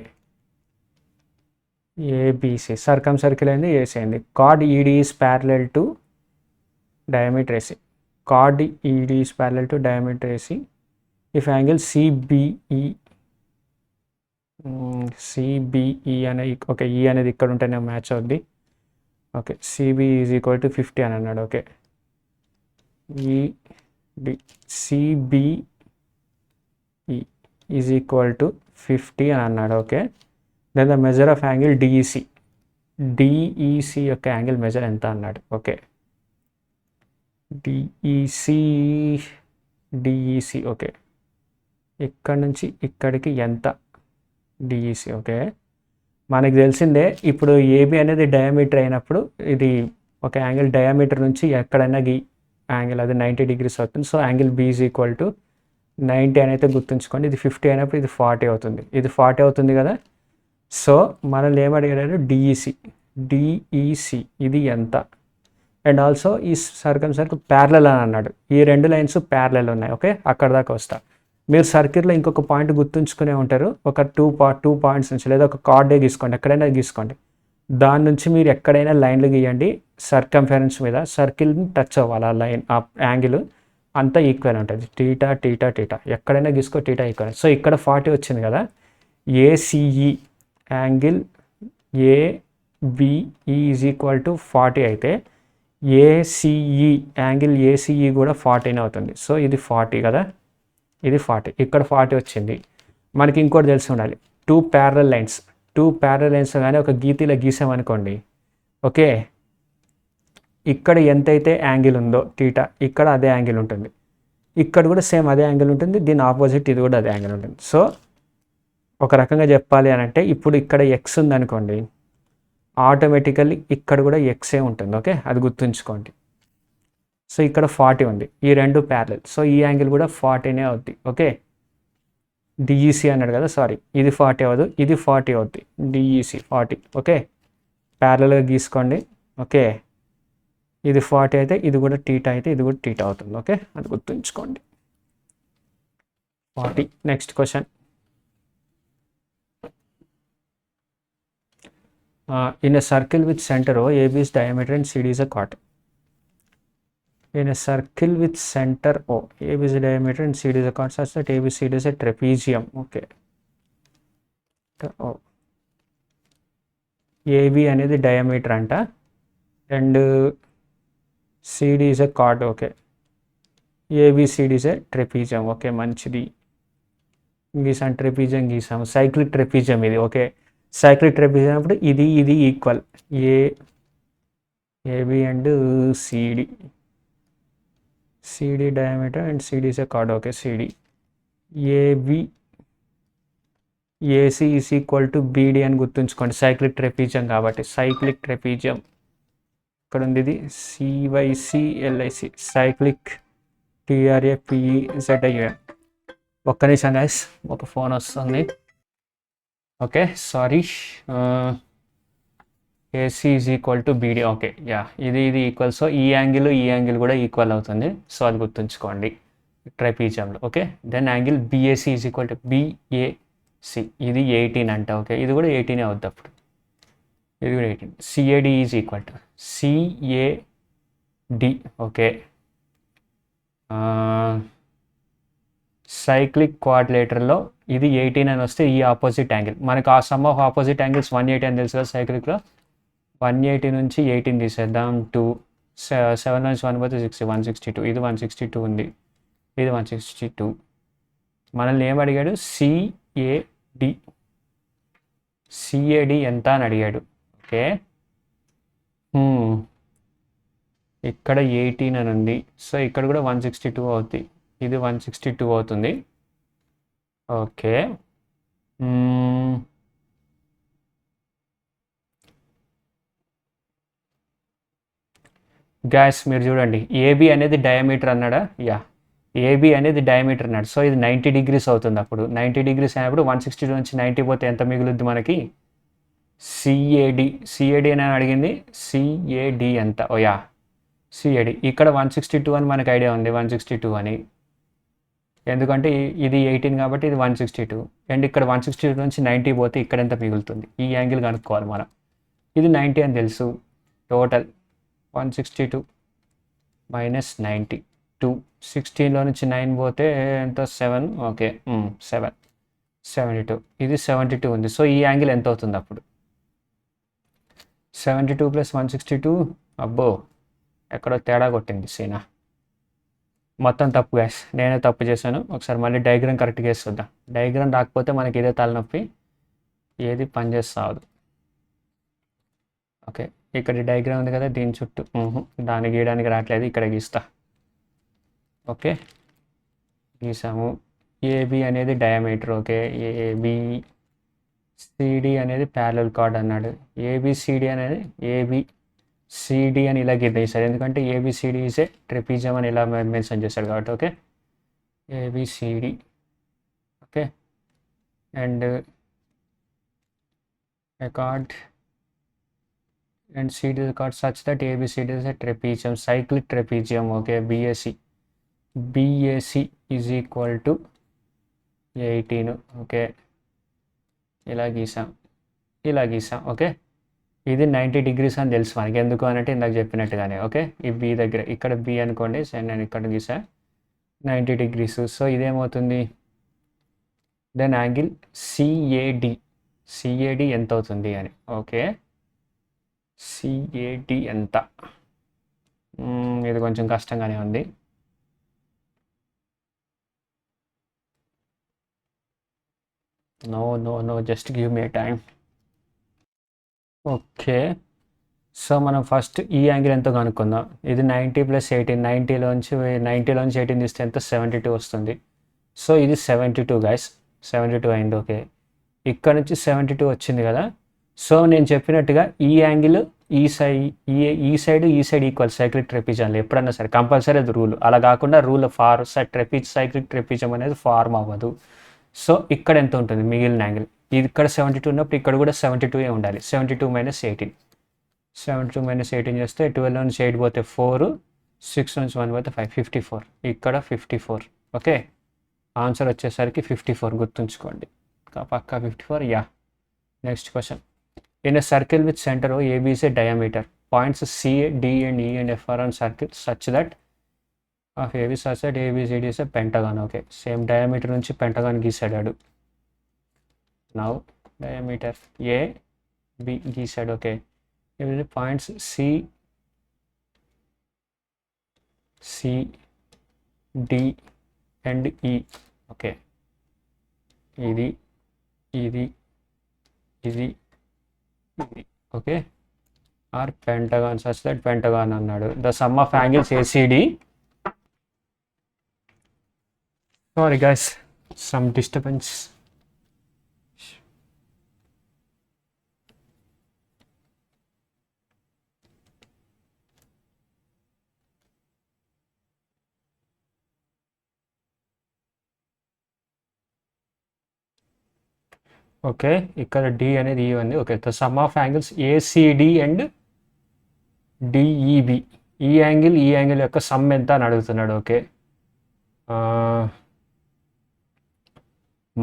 ABC సర్కమ్ circle అయింది, AC అయింది. Card ED is parallel to diameter AC. Chord ED is parallel to diameter AC if angle CBE అనే ఓకే, ఈ అనేది ఇక్కడ ఉంటేనే మ్యాచ్ అవుద్ది. Okay CB is equal to 50 అని అన్నాడు. ఓకే ఈ సిబిఈ ఈజ్ ఈక్వల్ టు 50 అని అన్నాడు. Okay then the measure of angle DEC యొక్క యాంగిల్ మెజర్ ఎంత అన్నాడు. ఓకే డిఈసి ఓకే ఇక్కడ నుంచి ఇక్కడికి ఎంత డిఈసి. ఓకే మనకి తెలిసిందే ఇప్పుడు ఏబి అనేది డయామీటర్ అయినప్పుడు ఇది ఒక యాంగిల్ డయామీటర్ నుంచి ఎక్కడైనా యాంగిల్ అది 90 degrees అవుతుంది. So angle B is equal to 90 అని అయితే గుర్తుంచుకోండి. ఇది 50 అయినప్పుడు ఇది 40 అవుతుంది. ఇది 40 అవుతుంది కదా. సో మనల్ని ఏమడిగాడు డిఈసి ఇది ఎంత. అండ్ ఆల్సో ఈ సర్కమ్ ప్యారలల్ అని అన్నాడు. ఈ రెండు లైన్స్ ప్యారలల్ ఉన్నాయి. ఓకే అక్కడ దాకా వస్తా. మీరు సర్కిల్లో ఇంకొక పాయింట్ గుర్తుంచుకునే ఉంటారు. ఒక టూ పాయింట్స్ నుంచి లేదా ఒక కార్డే గీసుకోండి, ఎక్కడైనా గీసుకోండి. దాని నుంచి మీరు ఎక్కడైనా లైన్లు గీయండి సర్కంఫరెన్స్ మీద. సర్కిల్ని టచ్ అవ్వాలి ఆ లైన్, ఆ యాంగిల్ అంతా ఈక్వల్ ఉంటుంది. టీటా టీటా టీటా ఎక్కడైనా గీసుకో టీటా ఈక్వల్. సో ఇక్కడ 40 వచ్చింది కదా. ACE angle ABE is equal to 40 అయితే ఏసీఈ యాంగిల్ ఏసీఈ కూడా 40 అవుతుంది. సో ఇది 40 కదా, ఇది 40, ఇక్కడ 40 వచ్చింది. మనకి ఇంకోటి తెలిసి ఉండాలి, టూ ప్యారలల్ లైన్స్ కానీ ఒక గీతలో గీసామనుకోండి. ఓకే ఇక్కడ ఎంతైతే యాంగిల్ ఉందో టీటా, ఇక్కడ అదే యాంగిల్ ఉంటుంది. ఇక్కడ కూడా సేమ్ అదే యాంగిల్ ఉంటుంది. దీని ఆపోజిట్ ఇది కూడా అదే యాంగిల్ ఉంటుంది. సో ఒక రకంగా చెప్పాలి అని అంటే ఇప్పుడు ఇక్కడ ఎక్స్ ఉందనుకోండి, ఆటోమేటికల్లీ ఇక్కడ కూడా ఎక్సే ఉంటుంది. ఓకే అది గుర్తుంచుకోండి. సో ఇక్కడ 40 ఉంది, ఈ రెండు ప్యారలల్. సో ఈ యాంగిల్ కూడా 40నే అవుద్ది. ఓకే డిఈసి అన్నాడు కదా, సారీ ఇది 40 అవ్వదు, ఇది 40 అవుద్ది. డిఈసి 40. ఓకే ప్యారలల్గా గీసుకోండి. ఓకే ఇది 40 అయితే ఇది కూడా టీటా అయితే ఇది కూడా టీటా అవుతుంది. ఓకే అది గుర్తుంచుకోండి. 40. Next question. In a circle with center O, AB is diameter and CD is a chord. In a circle with center O, AB is a diameter and CD is a chord such that ABCD is a trapezium. Okay. O. AB అనేది diameter అంట and CD is a chord. Okay. ABCD is a trapezium. Okay మంచిది. గీసాం trapezium గీసాము, cyclic trapezium ఇది. Okay cyclic trapezium అప్పుడు ఇది equal AB and CD diameter and CD is a chord. Okay CD AB AC is equal to BD అని గుర్తుంచుకోండి, cyclic trapezium కాబట్టి. Cyclic trapezium ఇక్కడ ఉంది, ఇది సివైసిఎల్ఐసి సైక్లిక్ TRAPEZIUM. ఒక్క నిమిషం గైస్, ఒక ఫోన్ వస్తుంది. Okay sorry, AC is equal to BD. Okay yeah ఇది ఈక్వల్. సో ఈ యాంగిల్ కూడా ఈక్వల్ అవుతుంది. సో అది గుర్తుంచుకోండి ట్రైపీజియంలో. Okay then angle BAC is equal to BAC, ఇది 18 అంట. ఓకే ఇది కూడా 18 అవుద్ది అప్పుడు, ఇది కూడా 18. CAD is equal to CAD. Okay cyclic క్వాడ్రిలేటర్లో ఇది 18 అని వస్తే ఈ ఆపోజిట్ యాంగిల్ మనకు ఆ సమ్ ఆఫ్ ఆపోజిట్ యాంగిల్స్ 180 అని తెలుసు కదా. సైక్లిక్లో 180 నుంచి 18 తీసేద్దాం. 2 7 నుంచి 1 పోతే 60, 162. ఇది 162 ఉంది, ఇది 162. మనల్ని ఏం అడిగాడు, సిఏడి ఎంత అని అడిగాడు. ఓకే ఇక్కడ 18 అని ఉంది. సో ఇక్కడ కూడా 162 అవుతుంది, ఇది 162 అవుతుంది. ఓకే గ్యాస్ మీరు చూడండి, ఏబి అనేది డయామీటర్ అన్నాడా. యా ఏబి అనేది డయామీటర్ అన్నాడు. సో ఇది 90 degrees అవుతుంది. అప్పుడు 90 degrees అయినప్పుడు 162 నుంచి 90 పోతే ఎంత మిగులుద్ది మనకి, సిఏడి అని అడిగింది. సిఏడి ఎంత, ఓ యా సిఏడి. ఇక్కడ 162 అని మనకు ఐడియా ఉంది, 162 అని, ఎందుకంటే ఇది 18 కాబట్టి ఇది 162. అండ్ ఇక్కడ 162 నుంచి 90 పోతే ఇక్కడ ఎంత మిగులుతుంది, ఈ యాంగిల్ కనుక్కోవాలి మనం. ఇది 90 అని తెలుసు. Total 162 minus 90, 2. 16లో నుంచి 9 పోతే ఎంత, 7. ఓకే 7, 72. ఇది 72 ఉంది. సో ఈ యాంగిల్ ఎంత అవుతుంది అప్పుడు, 72 + 162 అబ్బో ఎక్కడో తేడా కొట్టింది సీనా. మొత్తం తప్పు గ్యాస్, నేనే తప్పు చేశాను. ఒకసారి మళ్ళీ డయాగ్రామ్ కరెక్ట్గా వేసి చూద్దాం. డయాగ్రామ్ రాకపోతే మనకి ఇదే తలనొప్పి, ఏది పనిచేస్తాదు. ఓకే, ఇక్కడ డయాగ్రామ్ ఉంది కదా, దీని చుట్టూ దాన్ని గీయడానికి రావట్లేదు, ఇక్కడ గీస్తా. ఓకే, గీసాము. ఏబి అనేది డయామీటర్. ఓకే, ఏబి సిడి అనేది ప్యారలల్ కార్డ్ అన్నాడు. ఏబిసిడి అనేది ఏబిసిడి అని ఇలా గీసాడు, ఎందుకంటే ఏబిసిడి ఈజ్ ఏ ట్రెపీజియం అని ఇలా మెన్షన్ చేశాడు కాబట్టి. Okay, ABCD. Okay, and a chord and CD is a chord such that ABCD is a trapezium, cyclic trapezium. Okay, BAC is equal to 18. Okay, ఇలా గీసాం. Okay, ఇది 90 degrees అని తెలుసు మనకి, ఎందుకు అనంటే ఇందాక చెప్పినట్టుగానే. ఓకే, ఈ బి దగ్గర, ఇక్కడ బి అనుకోండి, నేను ఇక్కడ గీసా 90 degrees. సో ఇదేమవుతుంది, దెన్ యాంగిల్ సిఏడి ఎంత అవుతుంది అని. ఓకే, సిఏడి ఎంత, ఇది కొంచెం కష్టంగానే ఉంది. No just give me time. Okay, so మనం ఫస్ట్ ఈ యాంగిల్ ఎంతో కనుక్కుందాం. ఇది 90 + 18, 90లోంచి 18 తీస్తే ఎంత, 72 వస్తుంది. సో ఇది 72 గైస్, 72 అయింది. ఓకే, ఇక్కడ నుంచి 72 వచ్చింది కదా. సో నేను చెప్పినట్టుగా ఈ యాంగిల్ ఈ సైడ్ ఈక్వల్ సైక్లిక్ ట్రెపిజం ఎప్పుడన్నా సరే కంపల్సరీ అది రూల్. అలా కాకుండా రూల్ సైక్లిక్ ట్రెపిజం అనేది ఫార్మ్ అవ్వదు. సో ఇక్కడ ఎంత ఉంటుంది మిగిలిన యాంగిల్, ఇది ఇక్కడ 72 ఉన్నప్పుడు ఇక్కడ కూడా 72 ఉండాలి. 72 - 18, 72 - 18 చేస్తే 12 నుంచి 8 పోతే 4, 6 నుంచి 1 పోతే 5, 54. ఇక్కడ 54. ఓకే, ఆన్సర్ వచ్చేసరికి 54, గుర్తుంచుకోండి పక్కా 54. Yeah, next question. In a circle with centre AB is a diameter, points C, D and E and F are on circle such that of AB such that ABCD is a pentagon. Okay, same diameter నుంచి pentagon గీసాడు. Now diameter AB గీసాడు. Okay, ఇది points C, D and E. Okay, ఇది okay, are pentagon such that pentagon అన్నాడు. The sum of angles ACD. Sorry guys, some disturbance. Okay, ఇక్కడ D అనేది ఈ ఉంది. Okay, the sum of angles ACD and DEB. ఈ angle యొక్క sum ఎంత అని అడుగుతున్నాడు. ఓకే,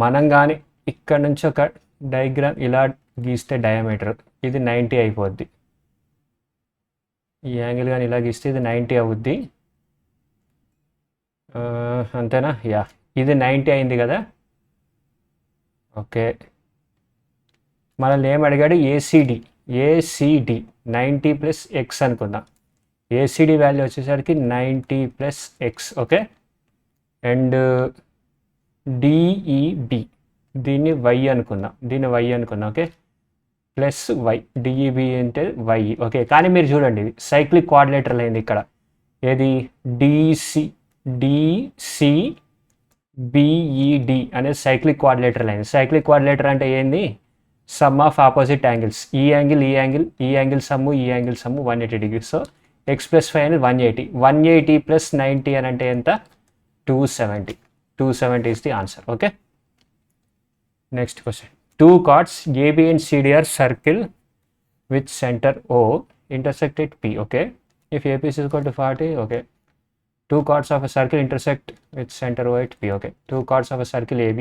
మనం కానీ ఇక్కడ నుంచి ఒక డయాగ్రామ్ ఇలా గీస్తే డయామీటర్ ఇది 90 అయిపోద్ది. ఈ యాంగిల్ కానీ ఇలా గీస్తే ఇది 90 అవుద్ది. అంతేనా? యా, ఇది 90 అయింది కదా. ఓకే, మనల్ని ఏం అడిగాడు, ACD 90 + x అనుకుందాం. ACD వాల్యూ వచ్చేసరికి 90 + x. ఓకే, అండ్ DEB దీన్ని y అనుకుందాం. ఓకే, ప్లస్ y, DEB అంటే y. ఓకే, కానీ మీరు చూడండి ఇది సైక్లిక్ కోఆర్డినేటర్ అయింది ఇక్కడ. ఏది DCBED అనేది సైక్లిక్ కోఆర్డినేటర్ అయింది. సైక్లిక్ కోఆర్డినేటర్ అంటే ఏంది, సమ్ ఆఫ్ ఆపోజిట్ యాంగిల్స్. ఈ angle sum 180 degrees. So x + 5 అనేది 180. 180 + 90 అని అంటే ఎంత, 270. 270 is the answer. Okay, next question. Two chords AB and CD are circle with center O intersect at P. Okay, if AP is equal to 40, okay, two chords of a circle intersect with center O at P. Okay, two chords of a circle AB,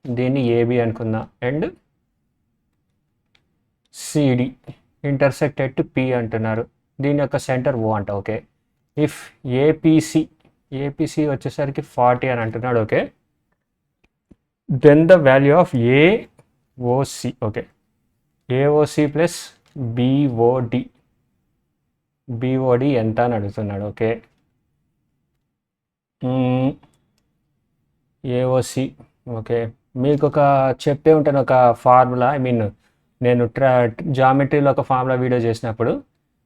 దీన్ని AB అనుకుందాం, and CD intersect at P అంటున్నారు. దీని యొక్క centre O అంట. Okay, if APC వచ్చేసరికి 40 అని అంటున్నాడు. Okay, then the value of AOC. Okay, AOC plus BOD. BOD ఎంత అని అడుగుతున్నాడు. Okay, AOC. ఓకే, మీకు ఒక చెప్పే ఉంటాను ఒక ఫార్ములా. ఐ మీన్ నేను జామెట్రీలో ఒక ఫార్ములా వీడియో చేసినప్పుడు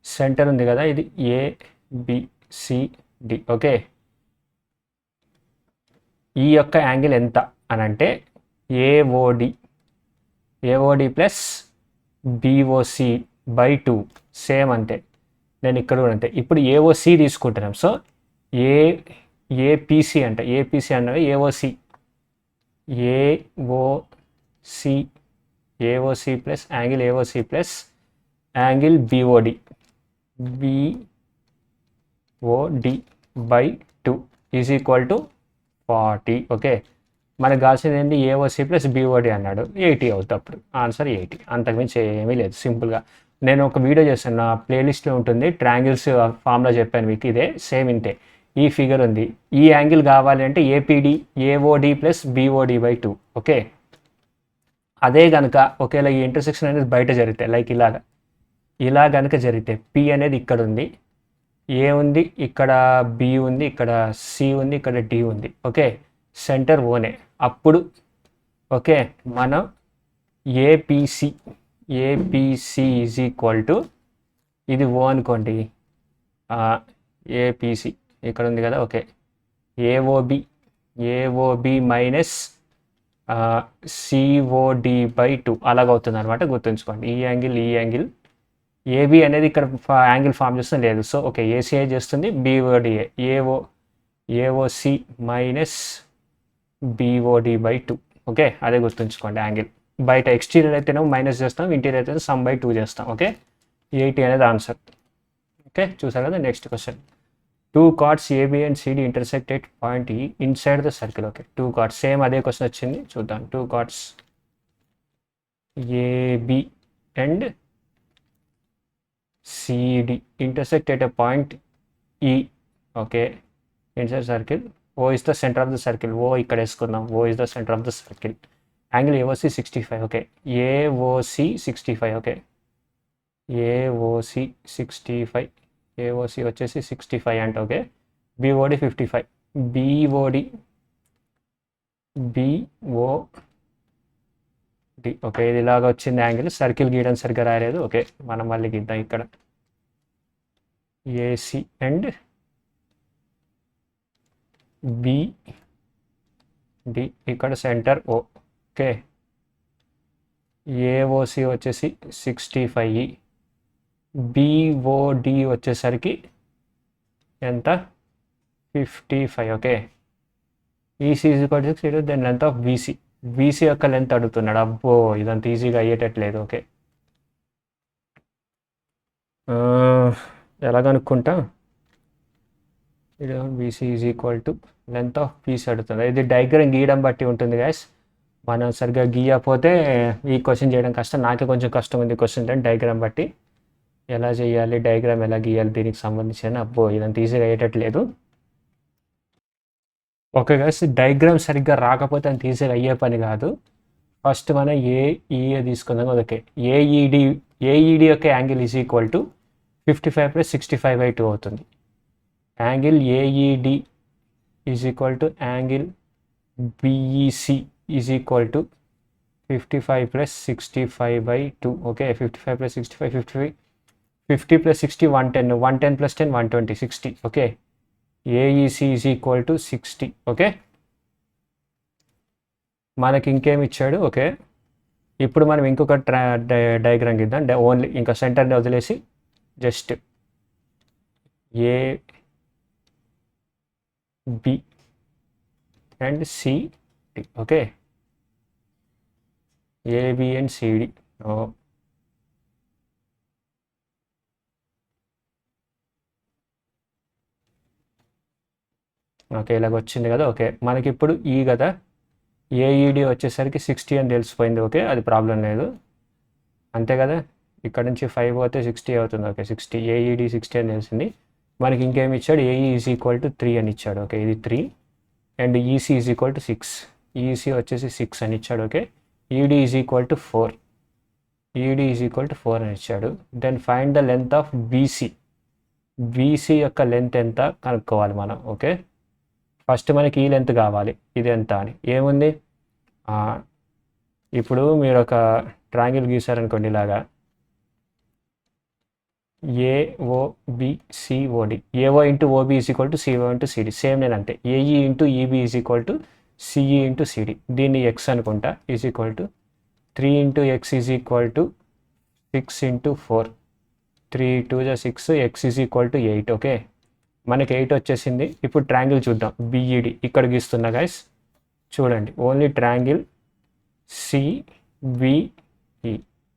సెంటర్ ఉంది కదా, ఇది ఏబిసిడి. ఓకే, ఈ యొక్క యాంగిల్ ఎంత అని అంటే AOD plus BOC by 2 same అంతే. నేను ఇక్కడ కూడా అంతే. ఇప్పుడు ఏఓసి తీసుకుంటున్నాం. సో ఏపీసీ అంటే ఏపీసీ అన్నది AOC plus angle AOC plus angle BOD by 2 is equal to 40. Okay, మనకు కావాల్సింది ఏంటి? ఏఓసి ప్లస్ బిఓడి అన్నాడు, 80 అవుతుంది. అప్పుడు ఆన్సర్ 80, అంతకుమించి ఏమీ లేదు. సింపుల్గా నేను ఒక వీడియో చేస్తాను, నా ప్లేలిస్ట్లో ఉంటుంది. ట్రయాంగిల్స్ ఫార్ములా చెప్పాను మీకు, ఇదే సేమ్ ఇంతే. ఈ ఫిగర్ ఉంది, ఈ యాంగిల్ కావాలి అంటే AOD plus BOD by 2. Okay, అదే కనుక ఒకవేళ ఈ ఇంటర్సెక్షన్ అనేది బయట జరిగితే, లైక్ ఇలా కనుక జరిగితే, పి అనేది ఇక్కడ ఉంది, ఏ ఉంది ఇక్కడ, బి ఉంది ఇక్కడ, సి ఉంది ఇక్కడ, డి ఉంది. ఓకే, సెంటర్ ఓనే. అప్పుడు ఓకే, మనం ఏపీసీ ఈజ్ ఈక్వల్ టు, ఇది ఓ అనుకోండి, ఏపీసీ ఇక్కడ ఉంది కదా. Okay, AOB minus COD by 2 అలాగవుతుంది అనమాట. గుర్తుంచుకోండి, ఈ యాంగిల్ ఏబి అనేది ఇక్కడ యాంగిల్ ఫామ్ చేస్తుంది లేదు. సో ఓకే, ఏసీఐ చేస్తుంది, BODA AOC minus BOD by 2. Okay, అదే గుర్తుంచుకోండి. యాంగిల్ బయట ఎక్స్టీరియర్ అయితేనేమో మైనస్ చేస్తాం, ఇంటీరియర్ అయితే సమ్ బై 2 చేస్తాం. ఓకే, 80 అనేది ఆన్సర్. ఓకే, చూసారు కదా. Next question, 2 chords AB and CD intersect at point E inside the circle. Okay, 2 chords same అదే క్వశ్చన్ వచ్చింది, చూద్దాం. 2 chords AB and CD intersect at a point E. Okay, inside circle. O is the center of the circle. O ఇక్కడ వేసుకుందాం. O is the center of the circle. Angle AOC 65. Okay, AOC 65. Okay, AOC 65. AOC వచ్చేసి 65 అంటే. Okay, BOD 55. BOD okay, ఇది ఇలాగా వచ్చింది angle. Circle గీయడం సరిగ్గా రాయలేదు. ఓకే, మనం మళ్ళీ గీద్దాం. ఇక్కడ ఏసీ అండ్ బిడి, ఇక్కడ సెంటర్ ఓ. ఓకే, ఏఓసి వచ్చేసి 65, బిఓడి వచ్చేసరికి ఎంత? 55. Okay, EC is equal to 6, then length of BC యొక్క లెంత్ అడుగుతున్నాడు. అబ్బో, ఇదంతా ఈజీగా అయ్యేటట్లేదు. ఓకే, ఎలా కనుక్కుంటా? BC is equal to length of BC అడుగుతుంది. ఇది డయాగ్రామ్ గీయడం బట్టి ఉంటుంది గైస్. మనం సరిగ్గా గీయకపోతే ఈ క్వశ్చన్ చేయడం కష్టం. నాకే కొంచెం కష్టం ఉంది క్వశ్చన్ డయాగ్రామ్ బట్టి ఎలా చేయాలి, డయాగ్రామ్ ఎలా గీయాలి, దీనికి సంబంధించిన. అబ్బో, ఇదంతా ఈజీగా అయ్యేటట్లేదు. ఓకే గైస్, డయాగ్రామ్ సరిగ్గా రాకపోతే అంత ఈజీగా అయ్యే పని కాదు. ఫస్ట్ మనం ఏఈఏ తీసుకుందాం. ఓకే, ఏఈడి యొక్క angle is equal to 55 plus 65 by 2 అవుతుంది. Angle AED is equal to angle BEC is equal to 55 plus 65 by 2. Okay, 55 plus 65 50 plus 60 110, 110 plus 10 120, 60. Okay, AEC is equal to 60. Okay, మనకి ఇంకేమి ఇచ్చాడు? Okay, ఇప్పుడు మనం ఇంకొక diagram గీద్దాం. Only ఇంకా సెంటర్ని వదిలేసి just AB and CD. Okay, AB and CD. Okay, ఇలాగ వచ్చింది కదా. ఓకే, మనకి ఇప్పుడు ఈ కదా ఏఈడి వచ్చేసరికి 60 అని తెలిసిపోయింది. ఓకే, అది ప్రాబ్లం లేదు, అంతే కదా. ఇక్కడ నుంచి 5 పోతే 60 అవుతుంది. ఓకే, 60 ఏఈడి 60 అని తెలిసింది. మనకి ఇంకేమి ఇచ్చాడు? ఏఈ ఈజ్ ఈక్వల్ టు 3 అని ఇచ్చాడు. ఓకే, ఇది 3 and EC is equal to 6. EC వచ్చేసి 6 అని ఇచ్చాడు. Okay, ED is equal to 4. ED is equal to 4 అని ఇచ్చాడు. Then find the length of BC. BC యొక్క లెంత్ ఎంత కనుక్కోవాలి మనం. ఓకే, ఫస్ట్ మనకి ఈ లెంత్ కావాలి, ఇది ఎంత అని. ఏముంది, ఇప్పుడు మీరు ఒక ట్రయాంగిల్ గీసారనుకోండి ఇలాగా, AOBCOD. AO into OB is equal to CO into CD. Same నేను అంతే. AE into EB is equal to CE into CD. దీన్ని ఎక్స్ అనుకుంటా. Is equal to 3 into x is equal to 6 into 4. 3 2 6, x is equal to 8. Okay, మనకి 8 వచ్చేసింది. ఇప్పుడు triangle చూద్దాం. BED ఇక్కడ గీస్తున్నా గైస్, చూడండి. Only triangle CBE.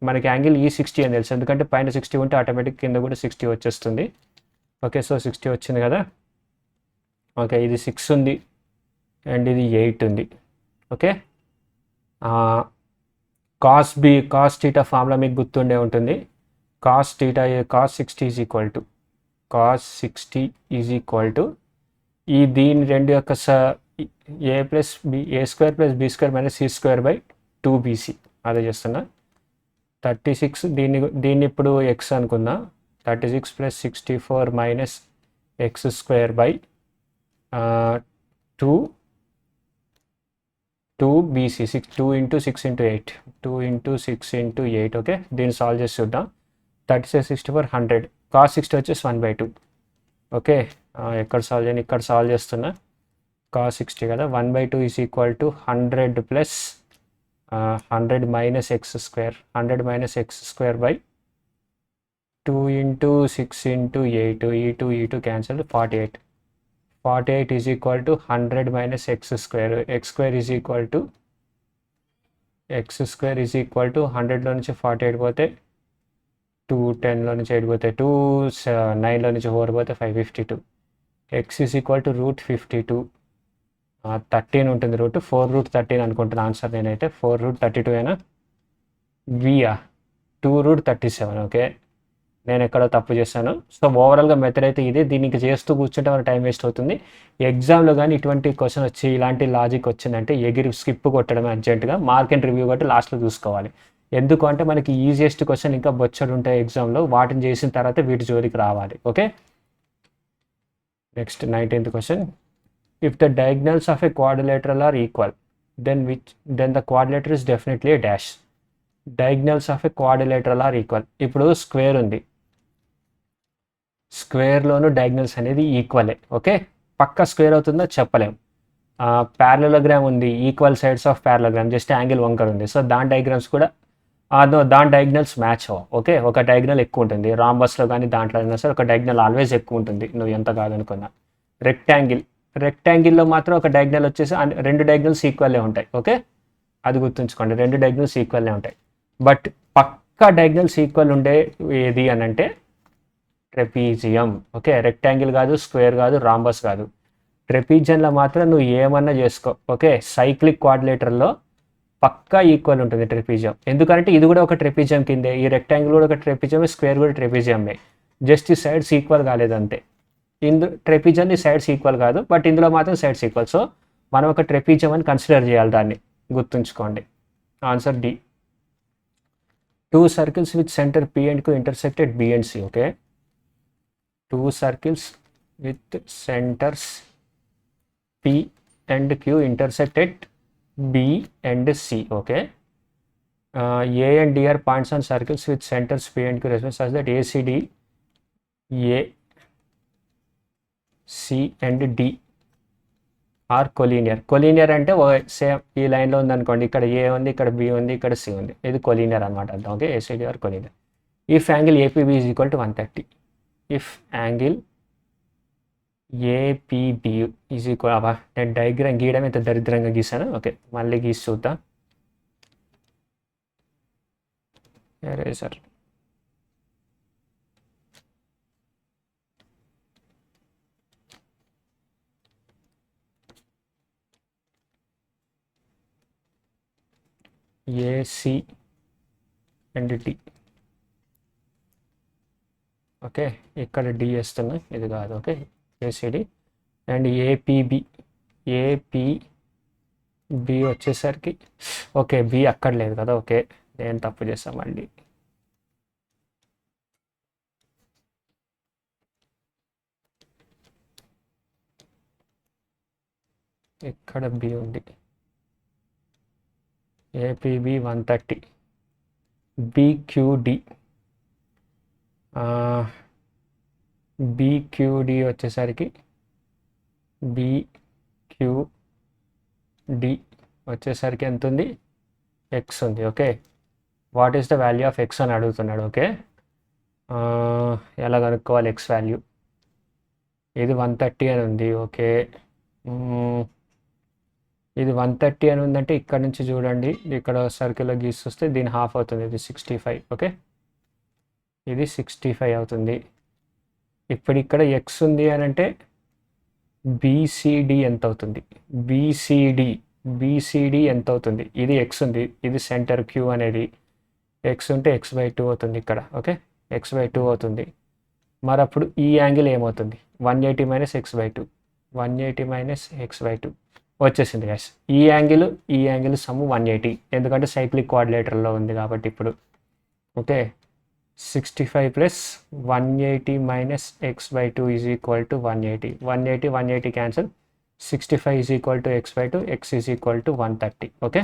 మనకి యాంగిల్ E60 అని తెలుసు, ఎందుకంటే పైన 60 ఉంటే ఆటోమేటిక్ కింద కూడా 60 వచ్చేస్తుంది. ఓకే, సో 60 వచ్చింది కదా. ఓకే, ఇది 6 ఉంది అండ్ ఇది 8 ఉంది. ఓకే, కాస్ థీటా ఫార్ములా మీకు గుర్తుండే ఉంటుంది. కాస్ 60 ఈజ్ ఈక్వల్ టు ఈ దీని రెండు యొక్క a square plus b square minus c square by 2bc. అదే చేస్తున్నా. 36 దీన్ని ఇప్పుడు ఎక్స్ అనుకుందా. 36 plus 64 minus x square by 2bc. 2 into 6 into 8. 2 into 6 into 8. Okay, దీన్ని సాల్వ్ చేసి చూద్దాం. 36 64 100. కాస్ 60 వచ్చేసి 1/2. ఓకే, ఎక్కడ సాల్వ్ చేయని, ఇక్కడ సాల్వ్ చేస్తున్నా. కాస్ 60 కదా, 1/2 is equal to 100 plus 100 minus x square. 100 minus x square by 2 into 6 into 8. ఈ2 cancel. 48 is equal to 100 minus x square. X square is equal to 100లో నుంచి 48 పోతే 2, 10లో నుంచి 8 పోతే 2, 9లో నుంచి 4 పోతే 552. X is equal to √52. 13 ఉంటుంది రూట్. 4√13 అనుకుంటున్నా ఆన్సర్ నేనైతే. 4√32 అయినా. వియా 2√37. ఓకే, నేను ఎక్కడో తప్పు చేశాను. సో ఓవరాల్గా మెథడ్ అయితే ఇదే. దీనికి చేస్తూ కూర్చుంటే మన టైం వేస్ట్ అవుతుంది. ఎగ్జామ్లో కానీ ఇటువంటి క్వశ్చన్ వచ్చి ఇలాంటి లాజిక్ వచ్చిందంటే ఎగిరి స్కిప్ కొట్టడమే అర్జెంటుగా. మార్క్ అండ్ రివ్యూ కొట్టి లాస్ట్లో చూసుకోవాలి. ఎందుకు అంటే మనకి ఈజియెస్ట్ క్వశ్చన్ ఇంకా బొచ్చడు ఉంటాయి ఎగ్జామ్లో. వాటిని చేసిన తర్వాత వీటి జోలికి రావాలి. Okay, next 19th question. If the diagonals of a quadrilateral are equal, then the quadrilateral is definitely a dash. Diagonals of a quadrilateral are equal. ఇప్పుడు స్క్వేర్ ఉంది, స్క్వేర్లోను డయాగ్నల్స్ అనేది ఈక్వలే. ఓకే, పక్క స్క్వేర్ అవుతుందో చెప్పలేం. ప్యారలోగ్రామ్ ఉంది, equal sides of parallelogram, just angle వంకర్ ఉంది. So దాని డయాగ్రామ్స్ కూడా దాని డయాగ్నల్స్ మ్యాచ్ అవ్వ. ఓకే, ఒక డయాగ్నల్ ఎక్కువ ఉంటుంది. రాంబస్లో కానీ దాంట్లో అయినా సరే ఒక డయాగ్నల్ ఆల్వేస్ ఎక్కువ ఉంటుంది, నువ్వు ఎంత కాదనుకున్నా. రెక్టాంగిల్లో మాత్రం ఒక డయాగ్నల్ వచ్చేసి 2 డయాగ్నల్స్ ఈక్వల్లే ఉంటాయి. ఓకే, అది గుర్తుంచుకోండి, 2 డయాగ్నల్స్ ఈక్వల్లే ఉంటాయి. బట్ పక్కా డయాగ్నల్స్ ఈక్వల్ ఉండే ఏది అని అంటే ట్రెపీజియం. ఓకే, రెక్టాంగిల్ కాదు, స్క్వేర్ కాదు, రాంబస్ కాదు. ట్రెపీజియంలో మాత్రం నువ్వు ఏమన్నా చేసుకో. ఓకే, సైక్లిక్ క్వాడ్రిలేటరల్లో పక్కా ఈక్వల్ ఉంటుంది ట్రెపీజియం. ఎందుకంటే ఇది కూడా ఒక ట్రెపీజియం కిందే, ఈ రెక్టాంగిల్ కూడా ఒక ట్రెపీజియం, స్క్వేర్ కూడా ట్రెపీజియమే. జస్ట్ ఈ సైడ్స్ ఈక్వల్ కాలేదంతే. ట్రెపీజియం సైడ్స్ ఈక్వల్ కాదు, బట్ ఇందులో మాత్రం సైడ్స్ ఈక్వల్. సో మనం ఒక ట్రెపీజియం అని కన్సిడర్ చేయాలి, దాన్ని గుర్తుంచుకోండి. Answer D. 2 circles with center P and Q intersected B and C. Okay, 2 circles with centers P and Q intersected B and C. Okay, A and D are points on circles with centers P and Q respectively such that ACD, A, C and D are collinear. Collinear అంటే same ఈ లైన్లో ఉంది అనుకోండి, ఇక్కడ ఏ ఉంది, ఇక్కడ B ఉంది, ఇక్కడ సి ఉంది, ఇది కొలీనియర్ అనమాట అర్థం. Okay, ACD are collinear. If angle APB is equal to 130. If angle APB is equal, అబ్బా నేను డయాగ్రామ్ గీయడం ఇంత దరిద్రంగా గీసాను. ఓకే, మళ్ళీ గీసి చూద్దాం. Sir AC and D. Okay, ఇక్కడ డి వేస్తున్నా, ఇది కాదు. Okay, ACD and APB. APB వచ్చేసరికి ఓకే, బి అక్కడ లేదు కదా. ఓకే, నేను తప్పు చేస్తాను మళ్ళీ. ఇక్కడ బి ఉంది, ఏపీబి 130, బిక్యూడి బిక్యూడి వచ్చేసరికి బిక్యూడి వచ్చేసరికి ఎంత ఉంది, ఎక్స్ ఉంది. Okay, what is the value of X అని అడుగుతున్నాడు. ఓకే, ఎలా కనుక్కోవాలి ఎక్స్ వాల్యూ? ఇది 130 అని ఉంది. ఓకే, ఇది 130 అని ఉందంటే ఇక్కడ నుంచి చూడండి, ఇక్కడ సర్కిల్లో గీస్తే దీని హాఫ్ అవుతుంది, ఇది 65. ఓకే, ఇది 65 అవుతుంది. ఇప్పుడు ఇక్కడ ఎక్స్ ఉంది అని అంటే బీసీడి ఎంత అవుతుంది? బీసీడి ఎంత అవుతుంది? ఇది ఎక్స్ ఉంది, ఇది సెంటర్ క్యూ అనేది ఎక్స్ ఉంటే x/2 అవుతుంది ఇక్కడ. ఓకే, x/2 అవుతుంది. మరి అప్పుడు ఈ యాంగిల్ ఏమవుతుంది? 180 మైనస్ x/2, 180 మైనస్ x/2 వచ్చేసింది గ్యాస్. ఈ యాంగిల్ సమ్ 180, ఎందుకంటే సైక్లిక్ కోఆర్డినేటర్లో ఉంది కాబట్టి. ఇప్పుడు okay, 65 plus 180 minus x/2 is equal to 180. 180 cancel. 65 is equal to x/2, x is equal to 130. Okay,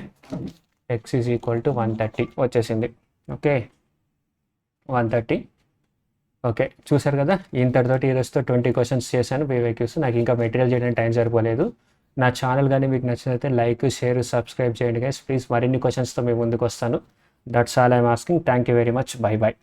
x is equal to 130 వచ్చేసింది. ఓకే, 130. ఓకే, చూసారు కదా, ఇంతటితోటి ఈరోజుతో 20 questions చేశాను పీవైక్యూస్. నాకు ఇంకా మెటీరియల్ చేయడానికి టైం సరిపోలేదు. నా ఛానల్ కానీ మీకు నచ్చినట్లయితే లైక్, షేర్, సబ్స్క్రైబ్ చేయండి గైస్ ప్లీజ్. మరిన్ని క్వశ్చన్స్తో మీ ముందుకు వస్తాను. That's all I'm asking. Thank you very much. Bye bye.